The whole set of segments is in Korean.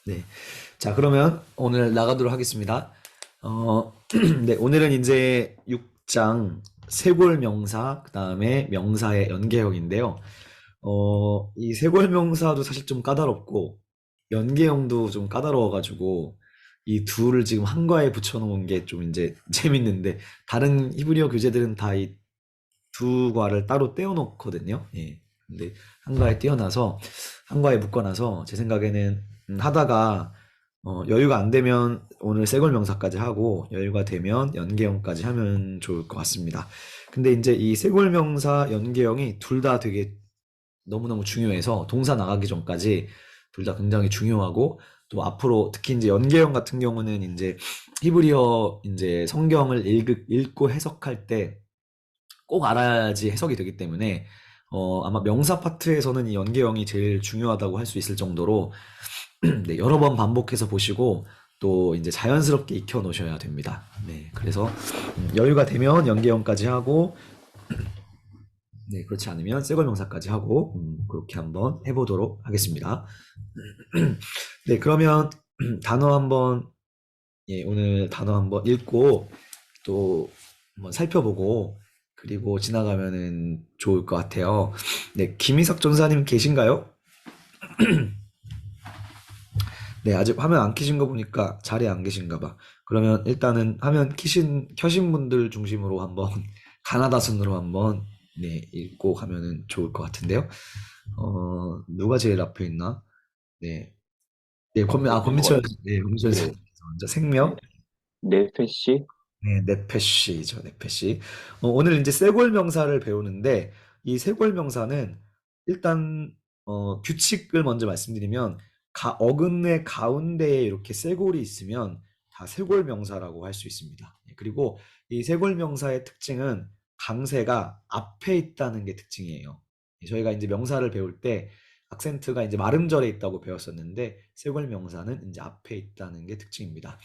네. 자, 그러면 오늘 나가도록 하겠습니다. 네, 오늘은 이제 6장 세골명사, 그 다음에 명사의 연계형인데요. 이 세골명사도 사실 좀 까다롭고, 연계형도 좀 까다로워가지고, 이 둘을 지금 한과에 붙여놓은 게 좀 이제 재밌는데, 다른 히브리어 교재들은 다 이 두 과를 따로 떼어놓거든요. 예. 근데 한과에 떼어놔서, 한과에 묶어놔서, 제 생각에는 하다가 여유가 안 되면 오늘 세골 명사까지 하고 여유가 되면 연계형까지 하면 좋을 것 같습니다. 근데 이제 이 세골 명사 연계형이 둘 다 되게 너무너무 중요해서 동사 나가기 전까지 둘 다 굉장히 중요하고 또 앞으로 특히 이제 연계형 같은 경우는 이제 히브리어 이제 성경을 읽고 해석할 때 꼭 알아야지 해석이 되기 때문에 아마 명사 파트에서는 이 연계형이 제일 중요하다고 할 수 있을 정도로 네, 여러 번 반복해서 보시고 또 이제 자연스럽게 익혀 놓으셔야 됩니다. 네, 그래서 여유가 되면 연계형까지 하고 네, 그렇지 않으면 쇠골명사까지 하고 그렇게 한번 해보도록 하겠습니다. 네, 그러면 단어 한번 예, 오늘 단어 한번 읽고 또 한번 살펴보고 그리고 지나가면은 좋을 것 같아요. 네, 김희석 전사님 계신가요? 네, 아직 화면 안 켜신 거 보니까 자리에 안 계신가 봐. 그러면 일단은 화면 켜신 분들 중심으로 한번, 가나다 순으로 한번, 네, 읽고 가면은 좋을 것 같은데요. 누가 제일 앞에 있나? 네. 네, 저인 것 권민철, 같아요. 네, 권민철 네, 선생님 먼저 생명. 네페시. 네, 네페시죠, 네페시. 오늘 이제 쇄골 명사를 배우는데, 이 쇄골 명사는 일단, 규칙을 먼저 말씀드리면, 어근의 가운데에 이렇게 쇄골이 있으면 다 쇄골 명사라고 할 수 있습니다. 예, 그리고 이 쇄골 명사의 특징은 강세가 앞에 있다는 게 특징이에요. 예, 저희가 이제 명사를 배울 때 악센트가 이제 말음절에 있다고 배웠었는데, 쇄골 명사는 이제 앞에 있다는 게 특징입니다.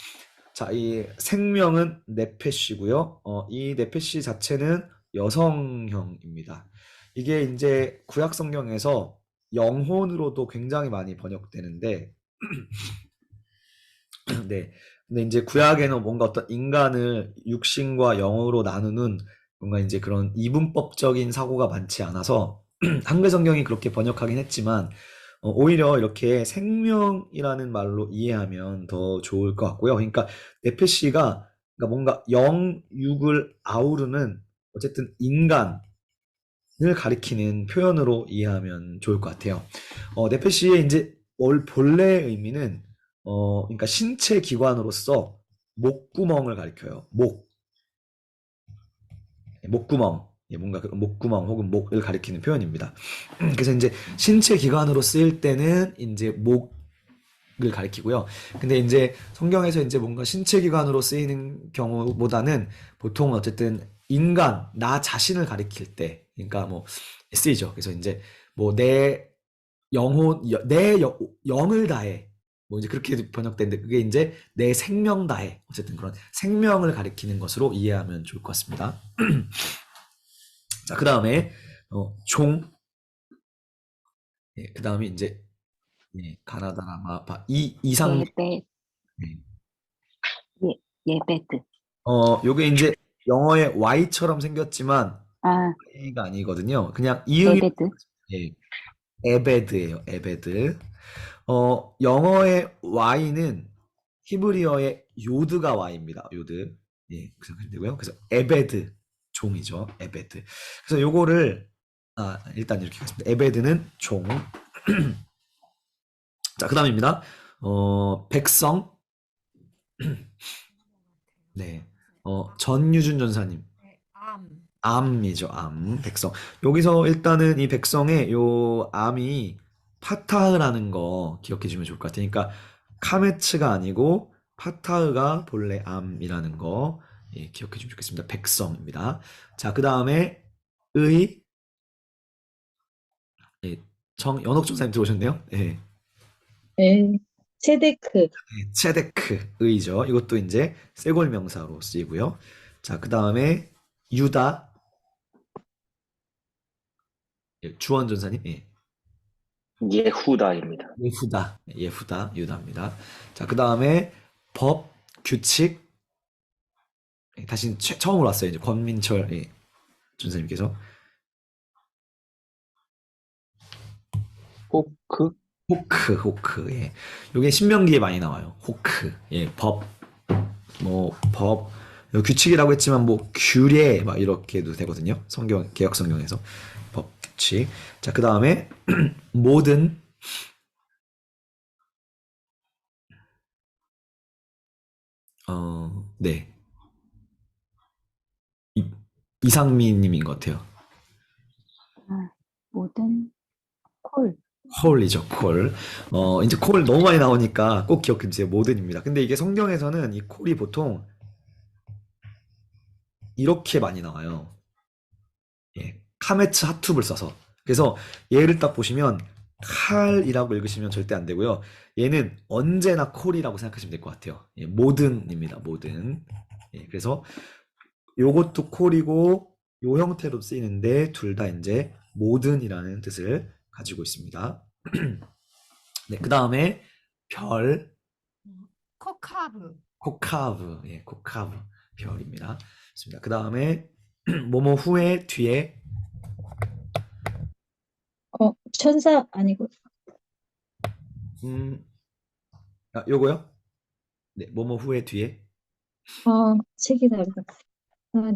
자, 이 생명은 네페시고요. 이 네페시 자체는 여성형입니다. 이게 이제 구약 성경에서 영혼으로도 굉장히 많이 번역되는데, 네. 근데 이제 구약에는 뭔가 어떤 인간을 육신과 영으로 나누는 뭔가 이제 그런 이분법적인 사고가 많지 않아서 한글 성경이 그렇게 번역하긴 했지만 오히려 이렇게 생명이라는 말로 이해하면 더 좋을 것 같고요. 그러니까 네페시가 그러니까 뭔가 영, 육을 아우르는 어쨌든 인간을 가리키는 표현으로 이해하면 좋을 것 같아요. 네페시의 이제 본래 의미는 그러니까 신체 기관으로서 목구멍을 가리켜요. 목구멍. 예, 뭔가 그 목구멍 혹은 목을 가리키는 표현입니다. 그래서 이제 신체 기관으로 쓰일 때는 이제 목을 가리키고요. 근데 이제 성경에서 이제 뭔가 신체 기관으로 쓰이는 경우보다는 보통 어쨌든 인간, 나 자신을 가리킬 때, 그러니까 뭐 쓰이죠. 그래서 이제 뭐 내 내 영을 다해. 뭐 이제 그렇게 번역되는데 그게 이제 내 생명 다해. 어쨌든 그런 생명을 가리키는 것으로 이해하면 좋을 것 같습니다. 자, 그 다음에 종, 예, 그 다음에 이제 예, 가나다라 마파 이 이상 예배, 예. 예, 예배드. 요게 이제 영어의 Y처럼 생겼지만 아, Y가 아니거든요. 그냥 이응이 에베드. 예, 에베드예요. 에베드. 영어의 Y는 히브리어의 요드가 Y입니다. 요드. 예, 그래서 되고요. 그래서 에베드 종이죠. 에베드. 그래서 요거를 일단 이렇게 하겠습니다. 에베드는 종. 자, 그다음입니다. 백성. 네. 전유준 전사님. 네, 암. 암이죠, 암. 백성. 여기서 일단은 이 백성의 요 암이 파타흐라는 거 기억해 주면 좋을 것 같아요. 그러니까 카메츠가 아니고 파타흐가 본래 암이라는 거 예, 기억해 주면 좋겠습니다. 백성입니다. 자, 그 다음에 의, 예, 연옥 전사님 들어오셨네요. 예, 네, 체데크, 예, 체데크, 의죠. 이것도 이제 쇄골 명사로 쓰이고요. 자, 그 다음에 유다, 예, 주원 전사님. 예. 예후다입니다. 예후다, 예후다, 유다입니다. 자, 그 다음에 법, 규칙. 다시 처음으로 왔어요. 이제 권민철 준사님께서. 호크, 호크, 예. 요게 신명기에 많이 나와요. 호크, 예, 법, 규칙이라고 했지만 규례 막 이렇게도 되거든요. 개역 성경에서 법, 규칙. 자, 그 다음에 모든, 네, 이상미님인 것 같아요. 모든 콜. 콜이죠, 콜. 이제 콜 너무 많이 나오니까 꼭 기억해 주세요. 모든입니다. 근데 이게 성경에서는 이 콜이 보통 이렇게 많이 나와요. 예, 카메츠 하투브를 써서. 그래서 얘를 딱 보시면 칼이라고 읽으시면 절대 안 되고요. 얘는 언제나 콜이라고 생각하시면 될 것 같아요. 예, 모든입니다. 모든. 예, 그래서 요것도 콜이고 요 형태로 쓰이는데 둘 다 이제 모든이라는 뜻을 가지고 있습니다. 네, 그 다음에 별, 코카브, 코카브, 예, 코카브, 별입니다. 좋습니다. 그 다음에 뭐뭐 후에 뒤에 천사 아니고, 요거요? 네, 뭐뭐 후에 뒤에 책이 다르다.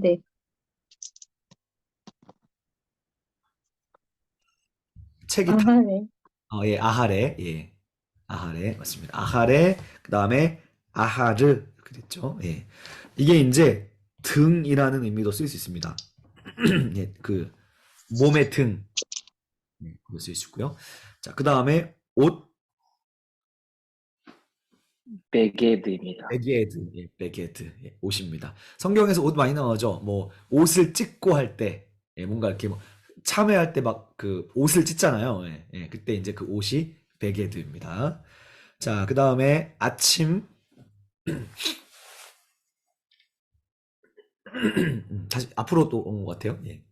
네. 책이 아하레. 예, 아하레, 예, 아하레 맞습니다. 아하레, 그 다음에 아하르 이렇게 됐죠. 예, 이게 이제 등이라는 의미도 쓸 수 있습니다. 예, 그 몸의 등, 네, 그거 쓸 수 있고요. 자, 그 다음에 옷, 베게드입니다. 베게드, 예, 베게드, 예, 옷입니다. 성경에서 옷 많이 나오죠. 옷을 찢고 할 때, 예, 뭔가 이렇게 참회할 때 막 그 옷을 찢잖아요. 예, 예, 그때 이제 그 옷이 베게드입니다. 자, 그 다음에 아침, 다시 앞으로 또 온 것 같아요. 예.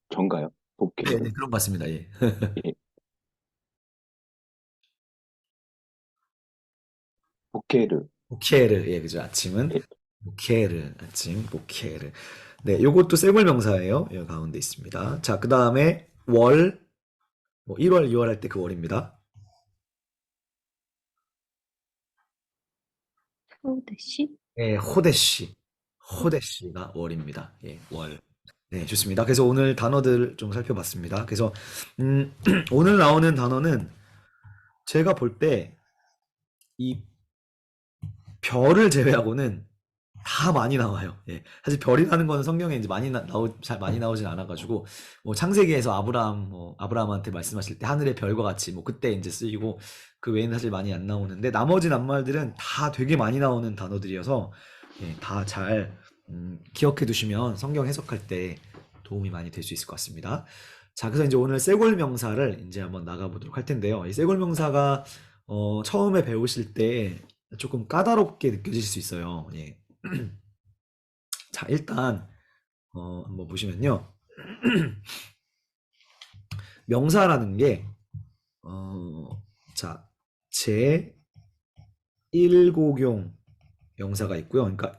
전가요? 네, 복귀. 네, 그런 것 같습니다. 예. 예. 보케르. 보케르, 예, 그죠. 아침은 예. 보케르, 아침, 보케르. 네, 요것도 셀골 명사예요. 여기 가운데 있습니다. 자, 그 다음에 월, 1월, 2월 할 때 그 월입니다. 소드시. 예, 호데시가 월입니다. 예, 월. 네, 좋습니다. 그래서 오늘 단어들 좀 살펴봤습니다. 그래서 오늘 나오는 단어는 제가 볼 때 이 별을 제외하고는 다 많이 나와요. 예. 사실 별이라는 거는 성경에 이제 잘 많이 나오진 않아가지고, 창세기에서 아브라함한테 말씀하실 때 하늘의 별과 같이, 그때 이제 쓰이고, 그 외에는 사실 많이 안 나오는데, 나머지 낱말들은 다 되게 많이 나오는 단어들이어서, 예, 다 잘, 기억해 두시면 성경 해석할 때 도움이 많이 될 수 있을 것 같습니다. 자, 그래서 이제 오늘 쇠골 명사를 이제 한번 나가보도록 할 텐데요. 이 쇠골 명사가, 처음에 배우실 때 조금 까다롭게 느껴질 수 있어요. 예. 자, 일단 한번 보시면요. 명사라는 게 자, 제 1고용 명사가 있고요. 그러니까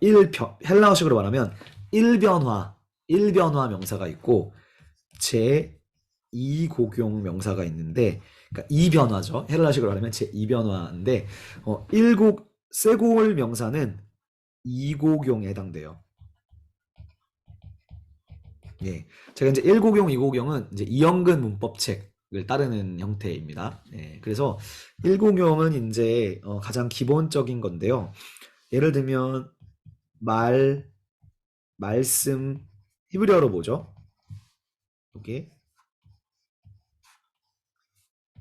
헬라어식으로 말하면 일변화 명사가 있고 제 2고용 명사가 있는데 그러니까 이변화죠. 헬라식으로 말하면 제 2변화인데 쇠골 명사는 2고용에 해당돼요. 예. 제가 이제 1고용, 2고용은 이제 이영근 문법책을 따르는 형태입니다. 예. 그래서 1고용은 이제 가장 기본적인 건데요. 예를 들면 말씀 히브리어로 뭐죠? 이게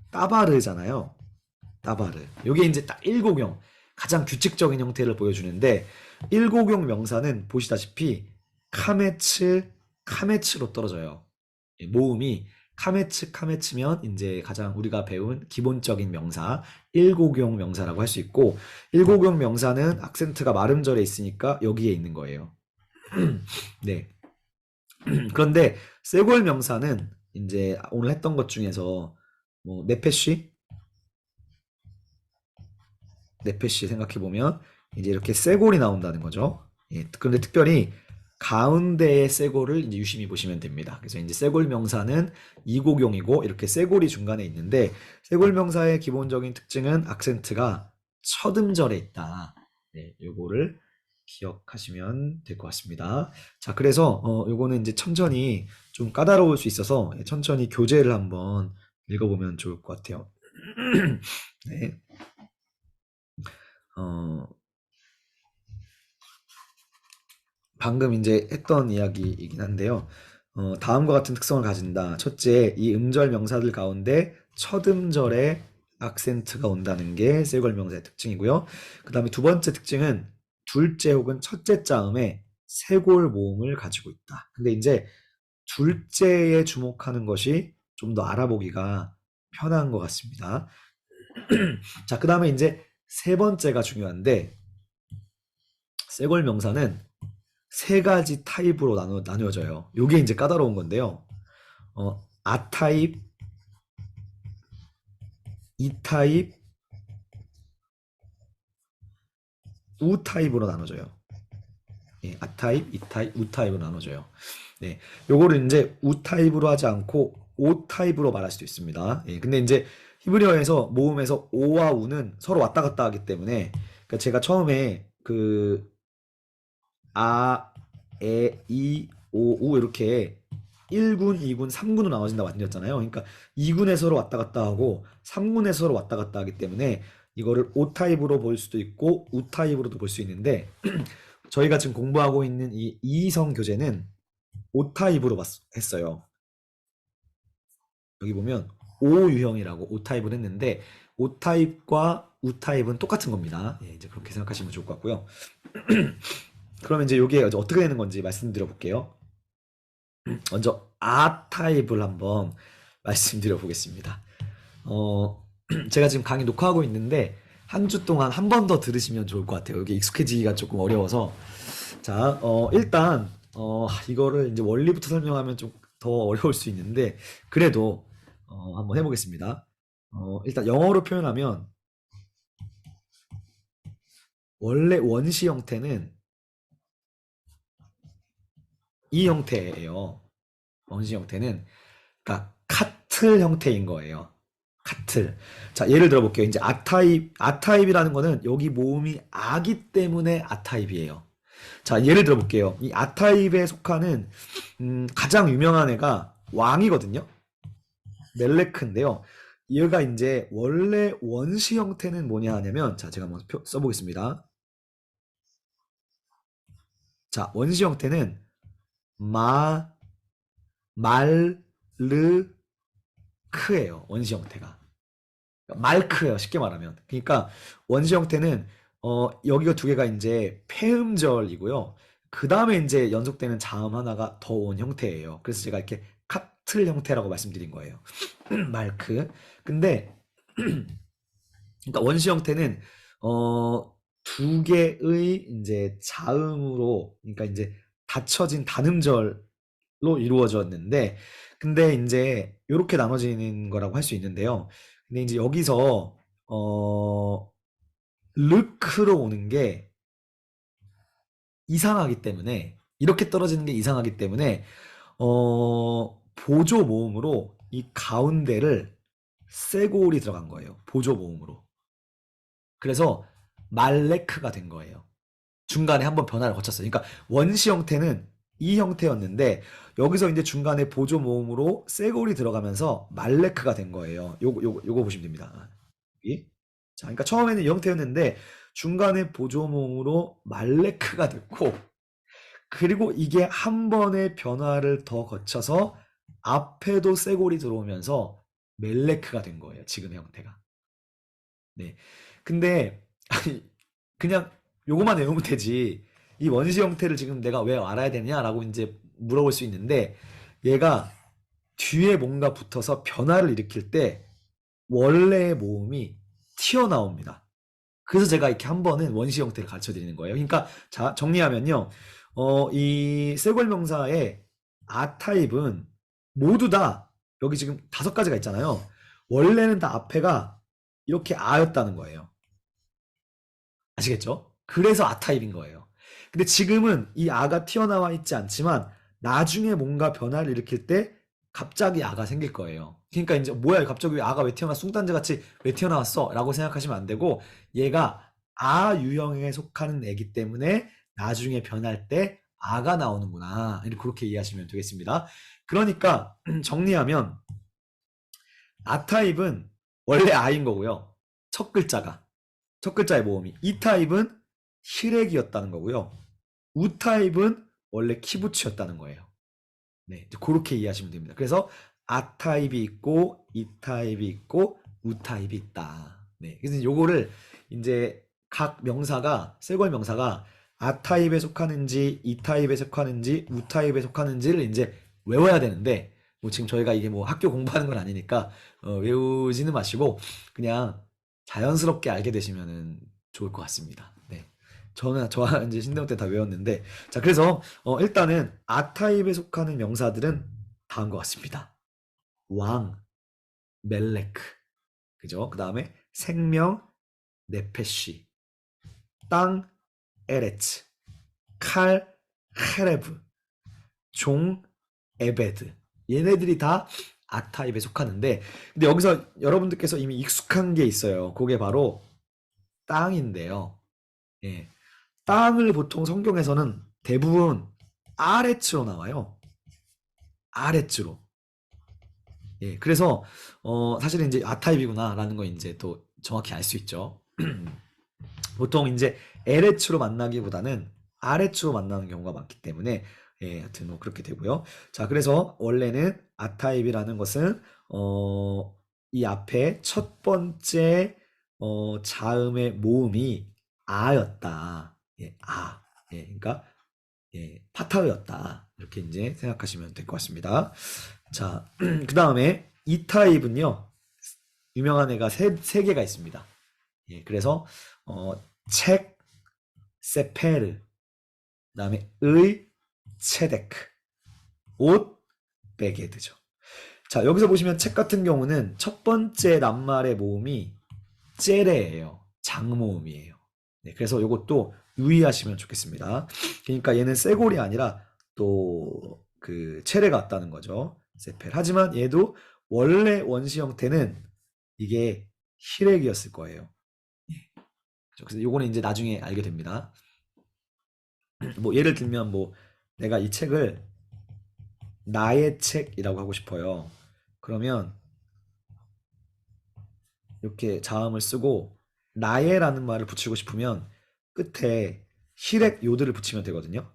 따바르잖아요. 따바르. 이게 이제 딱 1고용 가장 규칙적인 형태를 보여주는데 1고용 명사는 보시다시피 카메츠로 떨어져요. 모음이 카메츠면 이제 가장 우리가 배운 기본적인 명사 1고용 명사라고 할 수 있고 1고용 명사는 악센트가 말음절에 있으니까 여기에 있는 거예요. 네. 그런데 쇄골 명사는 이제 오늘 했던 것 중에서 뭐 네페쉬 생각해 보면 이제 이렇게 쇄골이 나온다는 거죠. 예, 그런데 특별히 가운데의 쇄골을 이제 유심히 보시면 됩니다. 그래서 이제 쇄골 명사는 이곡용이고 이렇게 쇄골이 중간에 있는데 쇄골 명사의 기본적인 특징은 악센트가 첫 음절에 있다. 네, 요거를 기억하시면 될 것 같습니다. 자, 그래서 요거는 이제 천천히 좀 까다로울 수 있어서 천천히 교재를 한번 읽어보면 좋을 것 같아요. 네. 어, 방금 이제 했던 이야기이긴 한데요. 다음과 같은 특성을 가진다. 첫째, 이 음절 명사들 가운데 첫 음절에 악센트가 온다는 게 쇄골 명사의 특징이고요. 그 다음에 두 번째 특징은 둘째 혹은 첫째 자음에 쇄골 모음을 가지고 있다. 근데 이제 둘째에 주목하는 것이 좀 더 알아보기가 편한 것 같습니다. 자, 그 다음에 이제 세 번째가 중요한데 쇄골 명사는 세 가지 타입으로 나누어져요. 요게 이제 까다로운 건데요. 아 타입, 이 타입, 우 타입으로 나눠져요. 예, 아 타입, 이 타입, 우 타입으로 나눠져요. 네, 요거를 이제 우 타입으로 하지 않고 오 타입으로 말할 수도 있습니다. 예, 근데 이제 히브리어에서 모음에서 오와 우는 서로 왔다 갔다 하기 때문에 그러니까 제가 처음에 그 아, 에, 이, 오, 우 이렇게 1군, 2군, 3군으로 나눠진다고 말씀드렸잖아요. 그러니까 2군에 서로 왔다 갔다 하고 3군에 서로 왔다 갔다 하기 때문에 이거를 O 타입으로 볼 수도 있고 U 타입으로도 볼 수 있는데 저희가 지금 공부하고 있는 이 이성 교재는 O 타입으로 했어요. 여기 보면 O 유형이라고 O 타입을 했는데 O 타입과 U 타입은 똑같은 겁니다. 예, 이제 그렇게 생각하시면 좋을 것 같고요. 그러면 이제 이게 어떻게 되는 건지 말씀드려 볼게요. 먼저 아 타입을 한번 말씀드려 보겠습니다. 제가 지금 강의 녹화하고 있는데 한 주 동안 한 번 더 들으시면 좋을 것 같아요. 이게 익숙해지기가 조금 어려워서. 자, 일단 이거를 이제 원리부터 설명하면 좀 더 어려울 수 있는데 그래도 한번 해보겠습니다. 일단 영어로 표현하면 원래 원시 형태는 이 형태예요. 원시 형태는 그러니까 카틀 형태인 거예요. 카틀. 자, 예를 들어 볼게요. 이제 아타입이라는 거는 여기 모음이 아기 때문에 아타입이에요. 자, 예를 들어 볼게요. 이 아타입에 속하는 가장 유명한 애가 왕이거든요. 멜레크인데요. 얘가 이제 원래 원시 형태는 뭐냐 하냐면 자, 제가 한번 써보겠습니다. 자, 원시 형태는 말르크예요. 원시 형태가. 말크예요. 쉽게 말하면. 그러니까 원시 형태는 여기가 두 개가 이제 폐음절이고요. 그 다음에 이제 연속되는 자음 하나가 더 온 형태예요. 그래서 제가 이렇게 카틀 형태라고 말씀드린 거예요. 말크. 근데 그러니까 원시 형태는 두 개의 이제 자음으로 그러니까 이제 닫혀진 단음절로 이루어졌는데 근데 이제 이렇게 나눠지는 거라고 할 수 있는데요. 근데 이제 여기서 르크로 오는 게 이상하기 때문에 이렇게 떨어지는 게 이상하기 때문에 보조 모음으로 이 가운데를 쇄골이 들어간 거예요. 보조 모음으로. 그래서 말레크가 된 거예요. 중간에 한번 변화를 거쳤어요. 그러니까 원시 형태는 이 형태였는데 여기서 이제 중간에 보조 모음으로 쇄골이 들어가면서 말레크가 된 거예요. 요거 보시면 됩니다. 여기. 자, 그러니까 처음에는 이 형태였는데 중간에 보조 모음으로 말레크가 됐고 그리고 이게 한 번의 변화를 더 거쳐서 앞에도 쇄골이 들어오면서 멜레크가 된 거예요. 지금의 형태가. 네. 근데 아니 그냥 요거만 외우면 되지. 이 원시 형태를 지금 내가 왜 알아야 되냐라고 이제 물어볼 수 있는데 얘가 뒤에 뭔가 붙어서 변화를 일으킬 때 원래의 모음이 튀어나옵니다. 그래서 제가 이렇게 한 번은 원시 형태를 가르쳐 드리는 거예요. 그러니까 자, 정리하면요. 이 쇄골 명사의 아 타입은 모두 다 여기 지금 5가지가 있잖아요. 원래는 다 앞에가 이렇게 아였다는 거예요. 아시겠죠? 그래서 아 타입인 거예요. 근데 지금은 이 아가 튀어나와 있지 않지만 나중에 뭔가 변화를 일으킬 때 갑자기 아가 생길 거예요. 그러니까 이제 뭐야 갑자기 아가 왜 튀어나왔어? 숭단제 같이 왜 튀어나왔어? 라고 생각하시면 안 되고 얘가 아 유형에 속하는 애기 때문에 나중에 변할 때 아가 나오는구나. 그렇게 이해하시면 되겠습니다. 그러니까 정리하면 아 타입은 원래 아인 거고요. 첫 글자가. 첫 글자의 모음이. 이 타입은 힐액이었다는 거고요. 우 타입은 원래 키부츠였다는 거예요. 네, 이제 그렇게 이해하시면 됩니다. 그래서 아 타입이 있고 이 타입이 있고 우 타입이 있다. 네, 그래서 요거를 이제 각 명사가 쇠골 명사가 아 타입에 속하는지 이 타입에 속하는지 우 타입에 속하는지를 이제 외워야 되는데 뭐 지금 저희가 이게 뭐 학교 공부하는 건 아니니까 외우지는 마시고 그냥 자연스럽게 알게 되시면은 좋을 것 같습니다. 네. 저와 이제 신대용 때 다 외웠는데 자 그래서 일단은 아 타입에 속하는 명사들은 다음과 같습니다. 왕, 멜레크, 그죠? 그 다음에 생명, 네페시, 땅, 에레츠, 칼, 헤레브, 종, 에베드. 얘네들이 다 아 타입에 속하는데 근데 여기서 여러분들께서 이미 익숙한 게 있어요. 그게 바로 땅인데요. 예. 땅을 보통 성경에서는 대부분 아레츠로 나와요. 아레츠로. 예, 그래서 사실은 이제 아 타입이구나라는 거 이제 또 정확히 알 수 있죠. 보통 이제 에레츠로 만나기보다는 아레츠로 만나는 경우가 많기 때문에 예, 하여튼 뭐 그렇게 되고요. 자, 그래서 원래는 아 타입이라는 것은 이 앞에 첫 번째 자음의 모음이 아였다. 예, 아. 예, 그러니까 예, 파타였다. 이렇게 이제 생각하시면 될 것 같습니다. 자, 그 다음에 이 타입은요, 유명한 애가 세 개가 있습니다. 예, 그래서, 책, 세페르, 그 다음에 체데크, 옷, 베게드죠. 자, 여기서 보시면 책 같은 경우는 첫 번째 낱말의 모음이 째레예요. 장모음이에요. 네, 그래서 이것도 유의하시면 좋겠습니다. 그러니까 얘는 쇠골이 아니라 또 그 체레가 왔다는 거죠. 세펠. 하지만 얘도 원래 원시 형태는 이게 힐액이었을 거예요. 예. 그래서 요거는 이제 나중에 알게 됩니다. 뭐 예를 들면 뭐 내가 이 책을 나의 책이라고 하고 싶어요. 그러면 이렇게 자음을 쓰고 나의라는 말을 붙이고 싶으면 끝에 힐액 요드를 붙이면 되거든요.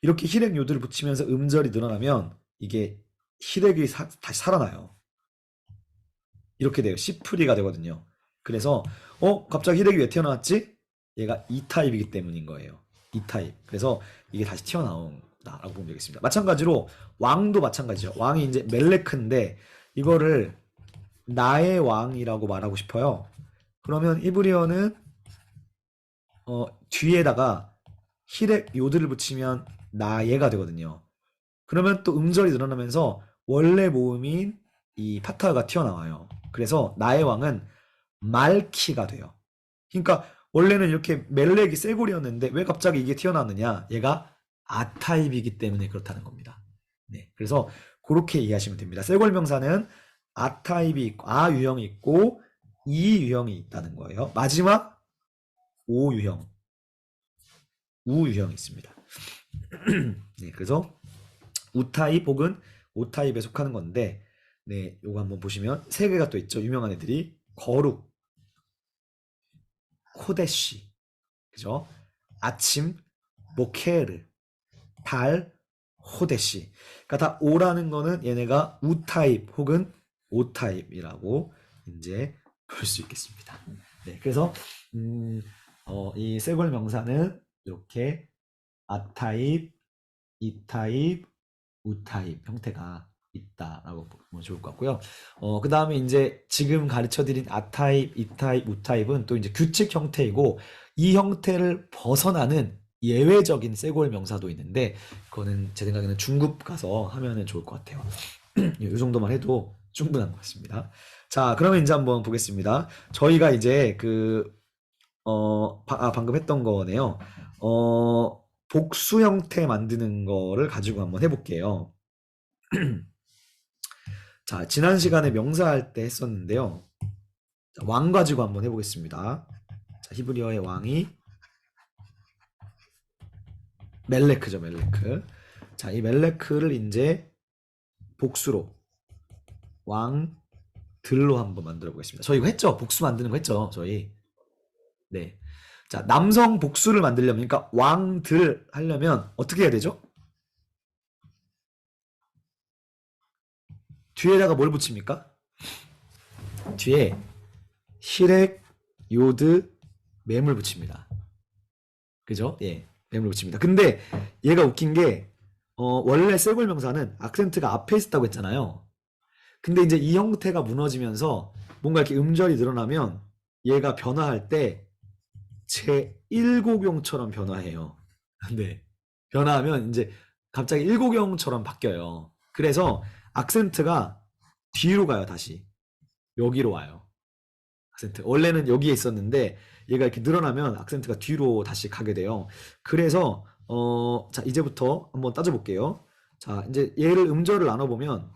이렇게 힐액 요드를 붙이면서 음절이 늘어나면 이게 힐액이 다시 살아나요. 이렇게 돼요. 시프리가 되거든요. 그래서 갑자기 힐액이 왜 튀어나왔지? 얘가 이 타입이기 때문인 거예요. 이 타입. 그래서 이게 다시 튀어나온다라고 보면 되겠습니다. 마찬가지로 왕도 마찬가지죠. 왕이 이제 멜레크인데 이거를 나의 왕이라고 말하고 싶어요. 그러면 이브리어는 뒤에다가 힐액 요드를 붙이면 나예가 되거든요. 그러면 또 음절이 늘어나면서 원래 모음인 이 파타가 튀어나와요. 그래서 나의 왕은 말키가 돼요. 그러니까 원래는 이렇게 멜렉이 쇠골이었는데 왜 갑자기 이게 튀어나왔느냐? 얘가 아 타입이기 때문에 그렇다는 겁니다. 네, 그래서 그렇게 이해하시면 됩니다. 쇠골 명사는 아 타입이 있고 아 유형이 있고 이 유형이 있다는 거예요. 마지막 오 유형, 우 유형이 있습니다. 네, 그래서 우 타입 혹은 오 타입에 속하는 건데, 네, 요거 한번 보시면 세 개가 또 있죠. 유명한 애들이 거룩, 코데시, 그죠? 아침, 모케르, 달, 호데시. 그러니까 다 오라는 거는 얘네가 우 타입 혹은 오 타입이라고 이제 볼 수 있겠습니다. 네, 그래서 이 쇠골 명사는 이렇게 아 타입, 이 타입, 우 타입 형태가 있다라고 보면 좋을 것 같고요. 그 다음에 이제 지금 가르쳐드린 아 타입, 이 타입, 우 타입은 또 이제 규칙 형태이고 이 형태를 벗어나는 예외적인 쇄골 명사도 있는데 그거는 제 생각에는 중급 가서 하면은 좋을 것 같아요. 이 정도만 해도 충분한 것 같습니다. 자, 그러면 이제 한번 보겠습니다. 저희가 이제 방금 했던 거네요. 복수 형태 만드는 거를 가지고 한번 해볼게요. 자, 지난 시간에 명사할 때 했었는데요. 자, 왕 가지고 한번 해보겠습니다. 자, 히브리어의 왕이 멜레크죠, 멜레크. 자, 이 멜레크를 이제 복수로 왕들로 한번 만들어 보겠습니다. 저희 이거 했죠? 복수 만드는 거 했죠? 저희. 네. 자, 남성 복수를 만들려면, 그러니까 왕들 하려면 어떻게 해야 되죠? 뒤에다가 뭘 붙입니까? 뒤에 히렉, 요드, mem을 붙입니다. 그죠? 예, mem을 붙입니다. 근데 얘가 웃긴 게 원래 쇄골 명사는 악센트가 앞에 있었다고 했잖아요. 근데 이제 이 형태가 무너지면서 뭔가 이렇게 음절이 늘어나면 얘가 변화할 때 제1고경처럼 변화해요. 네. 변화하면 이제 갑자기 1고경처럼 바뀌어요. 그래서 악센트가 뒤로 가요, 다시. 여기로 와요. 악센트. 원래는 여기에 있었는데 얘가 이렇게 늘어나면 악센트가 뒤로 다시 가게 돼요. 그래서 자, 이제부터 한번 따져볼게요. 자, 이제 얘를 음절을 나눠보면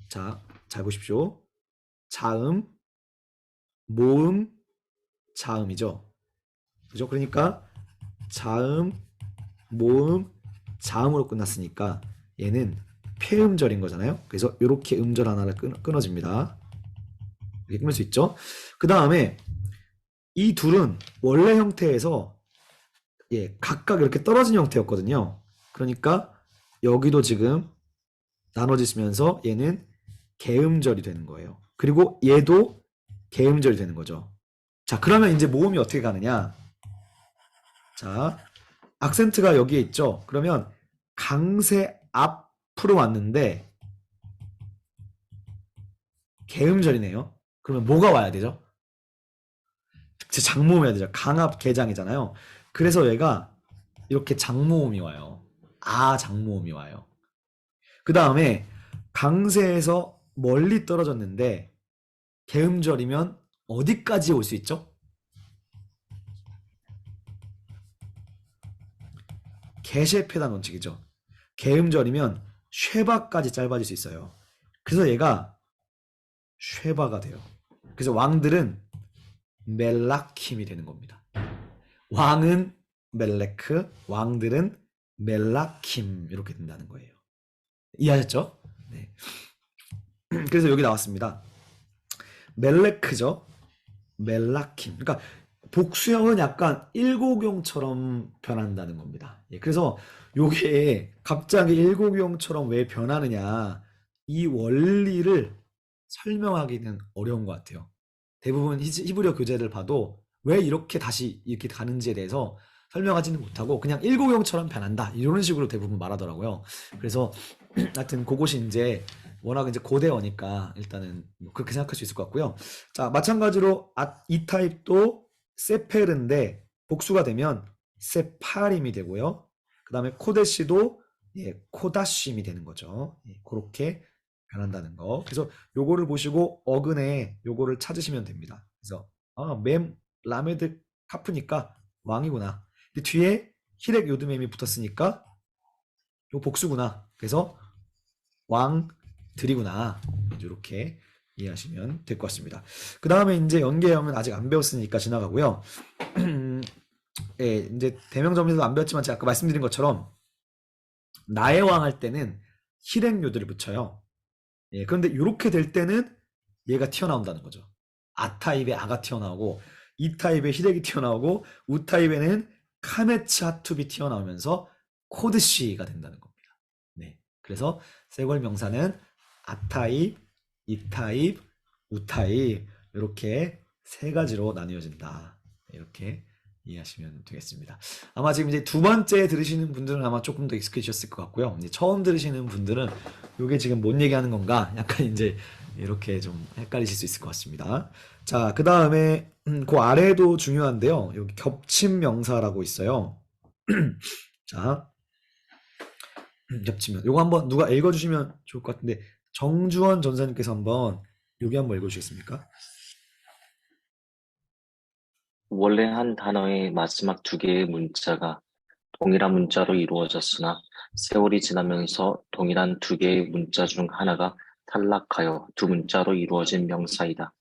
자, 잘 보십시오. 자음, 모음, 자음이죠. 그죠? 그러니까 자음, 모음, 자음으로 끝났으니까 얘는 폐음절인 거잖아요. 그래서 이렇게 음절 하나를 끊어집니다. 이렇게 끊을 수 있죠. 그 다음에 이 둘은 원래 형태에서 각각 이렇게 떨어진 형태였거든요. 그러니까 여기도 지금 나눠지면서 얘는 개음절이 되는 거예요. 그리고 얘도 개음절이 되는 거죠. 자, 그러면 이제 모음이 어떻게 가느냐? 자, 악센트가 여기에 있죠. 그러면 강세 앞으로 왔는데 개음절이네요. 그러면 뭐가 와야 되죠? 장모음이 와야 되죠. 강압 개장이잖아요. 그래서 얘가 이렇게 장모음이 와요. 아, 장모음이 와요. 그 다음에 강세에서 멀리 떨어졌는데 개음절이면 어디까지 올 수 있죠? 개셰페단 원칙이죠. 개음절이면 쉐바까지 짧아질 수 있어요. 그래서 얘가 쉐바가 돼요. 그래서 왕들은 멜라킴이 되는 겁니다. 왕은 멜레크, 왕들은 멜라킴 이렇게 된다는 거예요. 이해하셨죠? 네. 그래서 여기 나왔습니다. 멜레크죠. 멜라킴. 그러니까 복수형은 약간 일고경처럼 변한다는 겁니다. 그래서 요게 갑자기 일고경처럼 왜 변하느냐, 이 원리를 설명하기는 어려운 것 같아요. 대부분 히브리어 교재를 봐도 왜 이렇게 다시 이렇게 가는지에 대해서 설명하지는 못하고 그냥 일고경처럼 변한다 이런 식으로 대부분 말하더라고요. 그래서 하여튼 그것이 이제 워낙 이제 고대어니까 일단은 그렇게 생각할 수 있을 것 같고요. 자, 마찬가지로 이 타입도 세페르인데 복수가 되면 세파림이 되고요. 그 다음에 코데시도 코다심이 되는 거죠. 그렇게 변한다는 거. 그래서 요거를 보시고 어근에 요거를 찾으시면 됩니다. 그래서 mem 라메드 카프니까 왕이구나. 근데 뒤에 히렉 요드mem이 붙었으니까 요 복수구나. 그래서 왕들이구나. 이렇게 이해하시면 될 것 같습니다. 그 다음에 이제 연계형은 아직 안 배웠으니까 지나가고요. 이제 대명정리도 안 배웠지만 제가 아까 말씀드린 것처럼 나의 왕 할 때는 히렉 요드를 붙여요. 그런데 이렇게 될 때는 얘가 튀어나온다는 거죠. 아 타입에 아가 튀어나오고 이 타입에 히렉이 튀어나오고 우 타입에는 카메츠 하투비 튀어나오면서 코드시가 된다는 겁니다. 네, 그래서 쇄골 명사는 아 타입, 이 타입, 우 타입 이렇게 세 가지로 나뉘어진다. 이렇게 이해하시면 되겠습니다. 아마 지금 이제 두 번째 들으시는 분들은 아마 조금 더 익숙해지셨을 것 같고요. 이제 처음 들으시는 분들은 이게 지금 뭔 얘기하는 건가? 약간 이제 이렇게 좀 헷갈리실 수 있을 것 같습니다. 자, 그 다음에 그 아래도 중요한데요. 여기 겹침 명사라고 있어요. 자, 겹치면. 요거 한번 누가 읽어주시면 좋을 것 같은데, 정주원 전사님께서 한번 여기 한번 읽어주시겠습니까? 원래 한 단어의 마지막 두 개의 문자가 동일한 문자로 이루어졌으나 세월이 지나면서 동일한 두 개의 문자 중 하나가 탈락하여 두 문자로 이루어진 명사이다.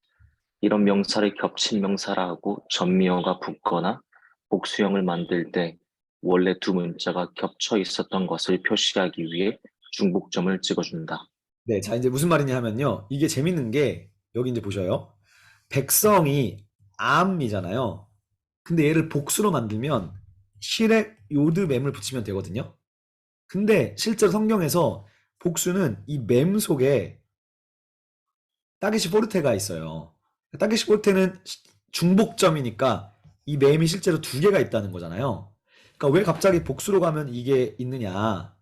이런 명사를 겹친 명사라 하고 전미어가 붙거나 복수형을 만들 때 원래 두 문자가 겹쳐 있었던 것을 표시하기 위해 중복점을 찍어준다. 네, 자, 이제 무슨 말이냐 하면요. 이게 재밌는 게, 여기 이제 보셔요. 백성이 암이잖아요. 근데 얘를 복수로 만들면 실에 요드 맴을 붙이면 되거든요. 근데 실제로 성경에서 복수는 이 맴 속에 따게시 포르테가 있어요. 따게시 포르테는 중복점이니까 이 맴이 실제로 두 개가 있다는 거잖아요. 그러니까 왜 갑자기 복수로 가면 이게 있느냐,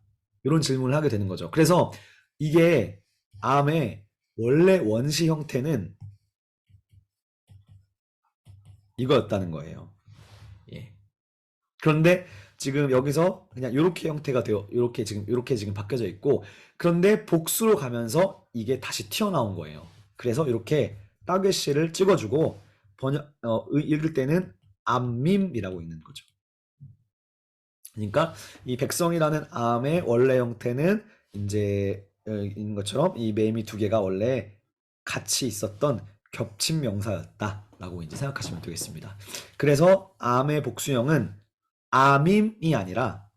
이런 질문을 하게 되는 거죠. 그래서 이게 암의 원래 원시 형태는 이거였다는 거예요. 예. 그런데 지금 여기서 그냥 이렇게 형태가 되어, 이렇게 지금 바뀌어져 있고, 그런데 복수로 가면서 이게 다시 튀어나온 거예요. 그래서 이렇게 따개시를 찍어주고 읽을 때는 암밈이라고 있는 거죠. 그러니까 이 백성이라는 암의 원래 형태는 이제 있는 것처럼 이 매미 두 개가 원래 같이 있었던 겹친 명사였다라고 이제 생각하시면 되겠습니다. 그래서 암의 복수형은 아밈이 아니라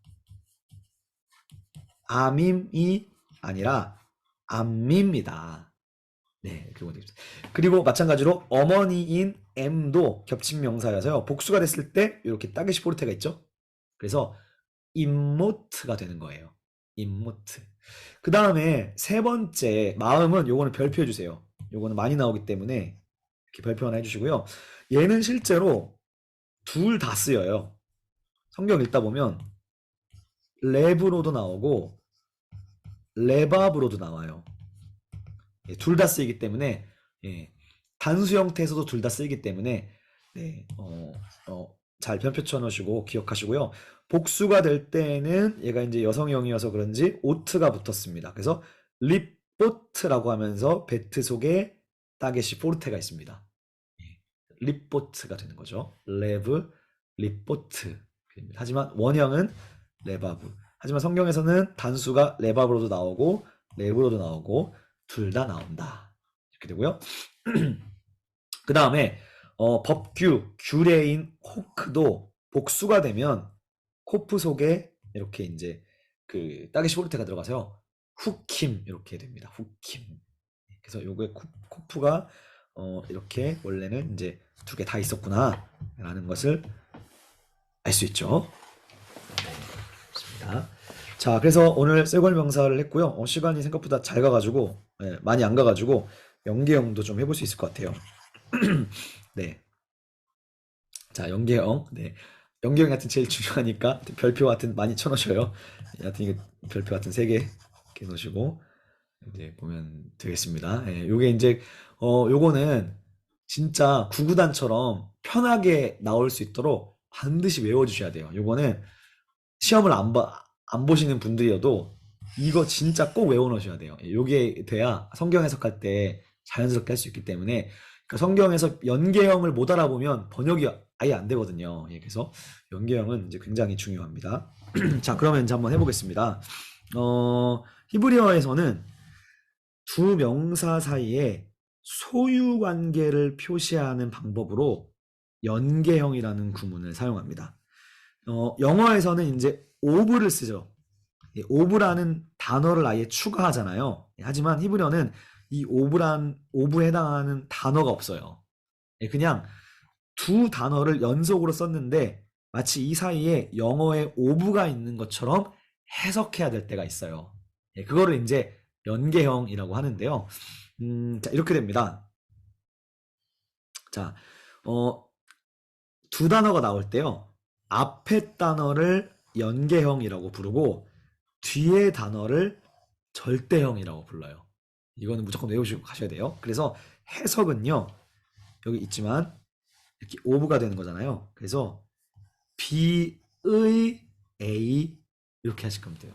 암밈이다. 네, 그리고 되겠습니다. 그리고 마찬가지로 어머니인 M도 겹친 명사여서요. 복수가 됐을 때 이렇게 따개시 포르테가 있죠. 그래서 임모트가 되는 거예요. 임모트. 그 다음에 세 번째 마음은, 요거는 별표해 주세요. 요거는 많이 나오기 때문에 이렇게 별표 하나 해주시고요. 얘는 실제로 둘 다 쓰여요. 성경 읽다 보면 랩으로도 나오고 레밥으로도 나와요. 예, 둘 다 쓰이기 때문에, 예, 단수 형태에서도 둘 다 쓰이기 때문에, 네, 잘 편표 쳐놓으시고 기억하시고요. 복수가 될 때는 얘가 이제 여성형이어서 그런지 오트가 붙었습니다. 그래서 립보트라고 하면서 베트 속에 따게시 포르테가 있습니다. 예, 립보트가 되는 거죠. 레브, 립보트. 하지만 원형은 레바브. 하지만 성경에서는 단수가 레바브로도 나오고 레브로도 나오고 둘 다 나온다. 이렇게 되고요. 그 다음에 법규, 규례인 호크도 복수가 되면 코프 속에 이렇게 이제 그 따게시 포르테가 들어가서요. 후킴 이렇게 됩니다. 후킴. 그래서 요게 코프가 이렇게 원래는 이제 두 개 다 있었구나라는 것을 알 수 있죠. 좋습니다. 자, 그래서 오늘 쇠골 명사를 했고요. 시간이 생각보다 잘 가가지고, 예, 많이 안 가가지고 연계형도 좀 해볼 수 있을 것 같아요. 네. 자, 연계형. 네. 연계형 같은 제일 중요하니까 별표 같은 많이 쳐놓으셔요. 하여튼 이게 별표 같은 3개 이렇게 놓으시고 이제 보면 되겠습니다. 예, 요게 이제 요거는 진짜 구구단처럼 편하게 나올 수 있도록 반드시 외워주셔야 돼요. 요거는 시험을 안 보시는 분들이어도 이거 진짜 꼭 외워놓으셔야 돼요. 요게 돼야 성경 해석할 때 자연스럽게 할 수 있기 때문에, 그러니까 성경에서 연계형을 못 알아보면 번역이 아예 안 되거든요. 예, 그래서 연계형은 이제 굉장히 중요합니다. 자, 그러면 이제 한번 해보겠습니다. 히브리어에서는 두 명사 사이에 소유 관계를 표시하는 방법으로 연계형이라는 구문을 사용합니다. 영어에서는 이제 of를 쓰죠. of라는 단어를 아예 추가하잖아요. 하지만 히브리어는 이 of에 해당하는 단어가 없어요. 그냥 두 단어를 연속으로 썼는데 마치 이 사이에 영어에 of가 있는 것처럼 해석해야 될 때가 있어요. 그거를 이제 연계형이라고 하는데요. 자, 이렇게 됩니다. 자, 두 단어가 나올 때요. 앞에 단어를 연계형이라고 부르고 뒤에 단어를 절대형이라고 불러요. 이거는 무조건 외우시고 가셔야 돼요. 그래서 해석은요. 여기 있지만 이렇게 of가 되는 거잖아요. 그래서 B의 A 이렇게 하실 겁니다.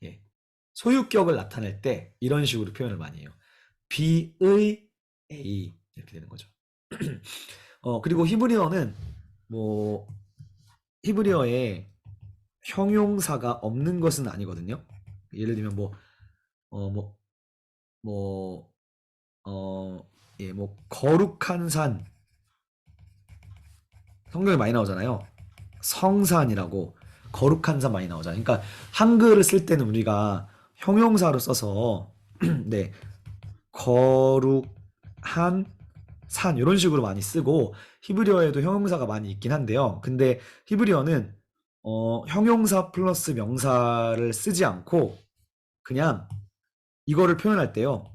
예. 소유격을 나타낼 때 이런 식으로 표현을 많이 해요. B의 A 이렇게 되는 거죠. 그리고 히브리어는 뭐 히브리어에 형용사가 없는 것은 아니거든요. 예를 들면 거룩한 산 성경에 많이 나오잖아요. 성산이라고 거룩한 산 많이 나오잖아요. 그러니까 한글을 쓸 때는 우리가 형용사로 써서 네, 거룩한 산 이런 식으로 많이 쓰고 히브리어에도 형용사가 많이 있긴 한데요. 근데 히브리어는 형용사 플러스 명사를 쓰지 않고 그냥 이거를 표현할 때요.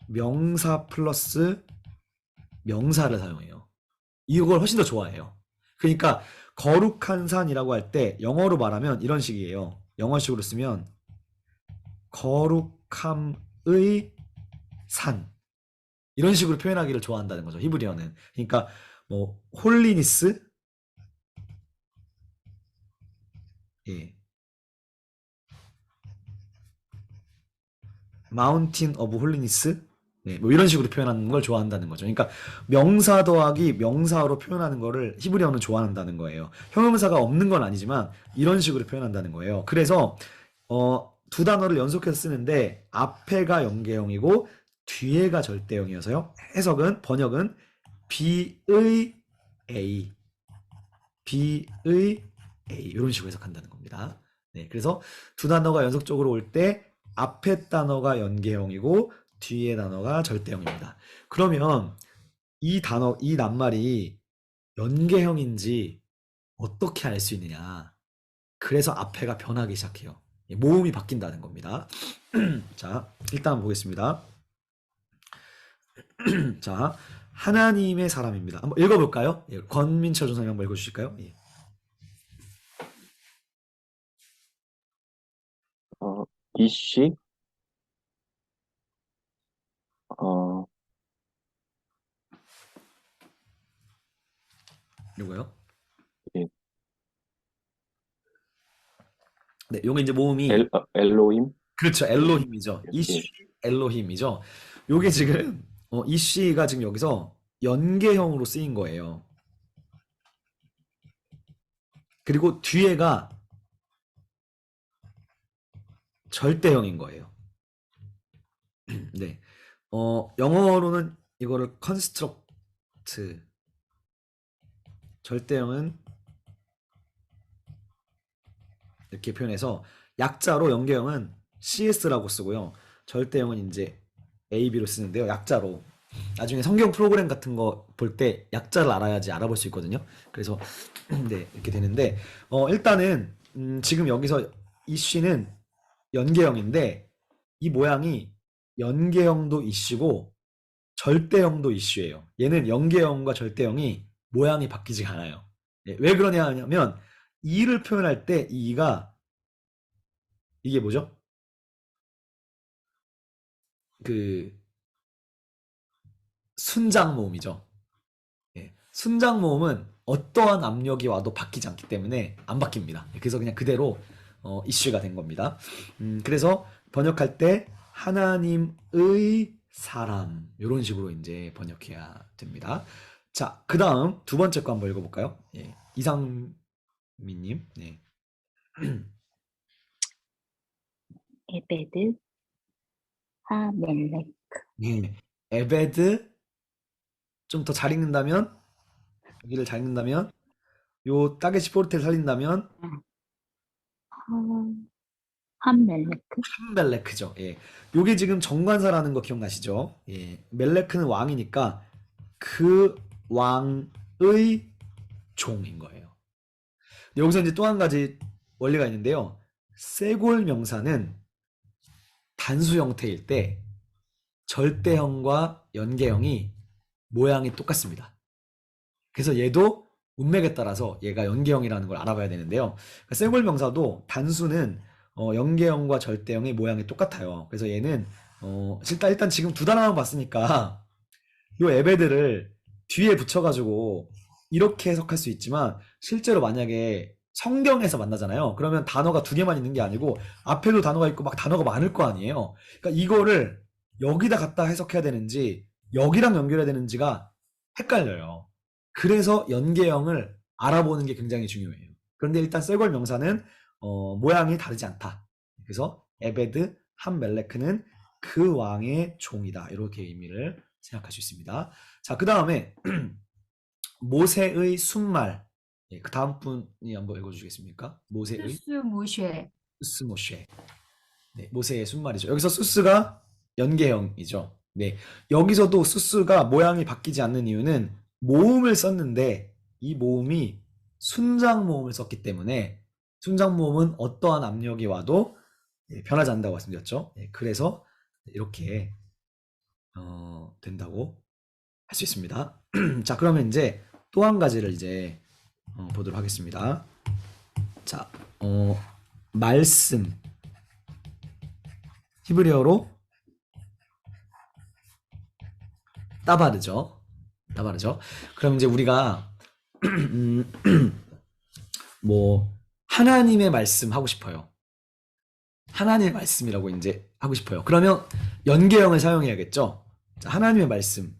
명사 플러스 명사를 사용해요. 이걸 훨씬 더 좋아해요. 그러니까 거룩한 산이라고 할 때 영어로 말하면 이런 식이에요. 영어식으로 쓰면 거룩함의 산 이런 식으로 표현하기를 좋아한다는 거죠. 히브리어는. 그러니까 뭐 홀리니스 예. 마운틴 오브 홀리니스 네, 뭐 이런 식으로 표현하는 걸 좋아한다는 거죠. 그러니까 명사 더하기 명사로 표현하는 거를 히브리어는 좋아한다는 거예요. 형용사가 없는 건 아니지만 이런 식으로 표현한다는 거예요. 그래서 두 단어를 연속해서 쓰는데 앞에가 연계형이고 뒤에가 절대형이어서요. 번역은 B의 A, B의 A 이런 식으로 해석한다는 겁니다. 네, 그래서 두 단어가 연속적으로 올 때 앞에 단어가 연계형이고 뒤에 단어가 절대형입니다. 그러면 이 낱말이 연계형인지 어떻게 알 수 있느냐? 그래서 앞에가 변하기 시작해요. 모음이 바뀐다는 겁니다. 자, 일단 한번 보겠습니다. 자, 하나님의 사람입니다. 한번 읽어볼까요? 예, 권민철 전사님 한번 읽어주실까요? 예. 이씨, 어, 이거요? 예. 네, 요게 이제 모음이 엘로힘, 그렇죠. 엘로힘이죠. 예. 이쉬 엘로힘이죠. 요게 지금 이쉬가 지금 여기서 연계형으로 쓰인 거예요. 그리고 뒤에가 절대형인 거예요. 네. 영어로는 이거를 construct 절대형은 이렇게 표현해서 약자로 연계형은 CS라고 쓰고요. 절대형은 이제 AB로 쓰는데요. 약자로. 나중에 성경 프로그램 같은 거 볼 때 약자를 알아야지 알아볼 수 있거든요. 그래서 네, 이렇게 되는데 일단은 지금 여기서 이슈는 연계형인데 이 모양이 연계형도 이슈고 절대형도 이슈예요. 얘는 연계형과 절대형이 모양이 바뀌지 않아요. 예, 왜 그러냐 하면 이를 표현할 때 이 이가 이게 뭐죠? 그 순장 모음이죠. 예, 순장 모음은 어떠한 압력이 와도 바뀌지 않기 때문에 안 바뀝니다. 그래서 그냥 그대로 이슈가 된 겁니다. 그래서 번역할 때 하나님의 사람 이런 식으로 이제 번역해야 됩니다. 자, 그 다음 두 번째 거 한번 읽어볼까요? 예, 이상민님. 네. 에베드, 하멜렉, 예, 에베드 좀 더 잘 읽는다면 여기를 잘 읽는다면 요 따게시 포르테를 살린다면 함멜레크, 함멜레크죠. 예. 요게 지금 정관사라는 거 기억나시죠? 예. 멜레크는 왕이니까 그 왕의 종인 거예요. 여기서 이제 또 한 가지 원리가 있는데요. 세골 명사는 단수 형태일 때 절대형과 연계형이 모양이 똑같습니다. 그래서 얘도 문맥에 따라서 얘가 연계형이라는 걸 알아봐야 되는데요. 세골 명사도 단수는 연계형과 절대형의 모양이 똑같아요. 그래서 얘는 일단 지금 두 단어만 봤으니까 요 에베드를 뒤에 붙여가지고 이렇게 해석할 수 있지만 실제로 만약에 성경에서 만나잖아요. 그러면 단어가 두 개만 있는 게 아니고 앞에도 단어가 있고 막 단어가 많을 거 아니에요. 그러니까 이거를 여기다 갖다 해석해야 되는지 여기랑 연결해야 되는지가 헷갈려요. 그래서 연계형을 알아보는 게 굉장히 중요해요. 그런데 일단 쇄골 명사는 모양이 다르지 않다. 그래서 에베드 함멜레크는 그 왕의 종이다. 이렇게 의미를 생각할 수 있습니다. 자, 그 다음에 모세의 순말. 예, 그 다음 분이 한번 읽어주시겠습니까? 모세의 수스 모쉐. 수스 모쉐. 네, 모세의 순말이죠. 여기서 수스가 연계형이죠. 네, 여기서도 수스가 모양이 바뀌지 않는 이유는 모음을 썼는데 이 모음이 순장 모음을 썼기 때문에 순장 모음은 어떠한 압력이 와도 변하지 않는다고 말씀드렸죠. 그래서 이렇게 된다고 할 수 있습니다. 자, 그러면 이제 또 한 가지를 이제 보도록 하겠습니다. 자, 말씀 히브리어로 따바르죠. 따바르죠. 그럼 이제 우리가 뭐 하나님의 말씀 하고 싶어요. 하나님의 말씀이라고 이제 하고 싶어요. 그러면 연계형을 사용해야겠죠. 자, 하나님의 말씀.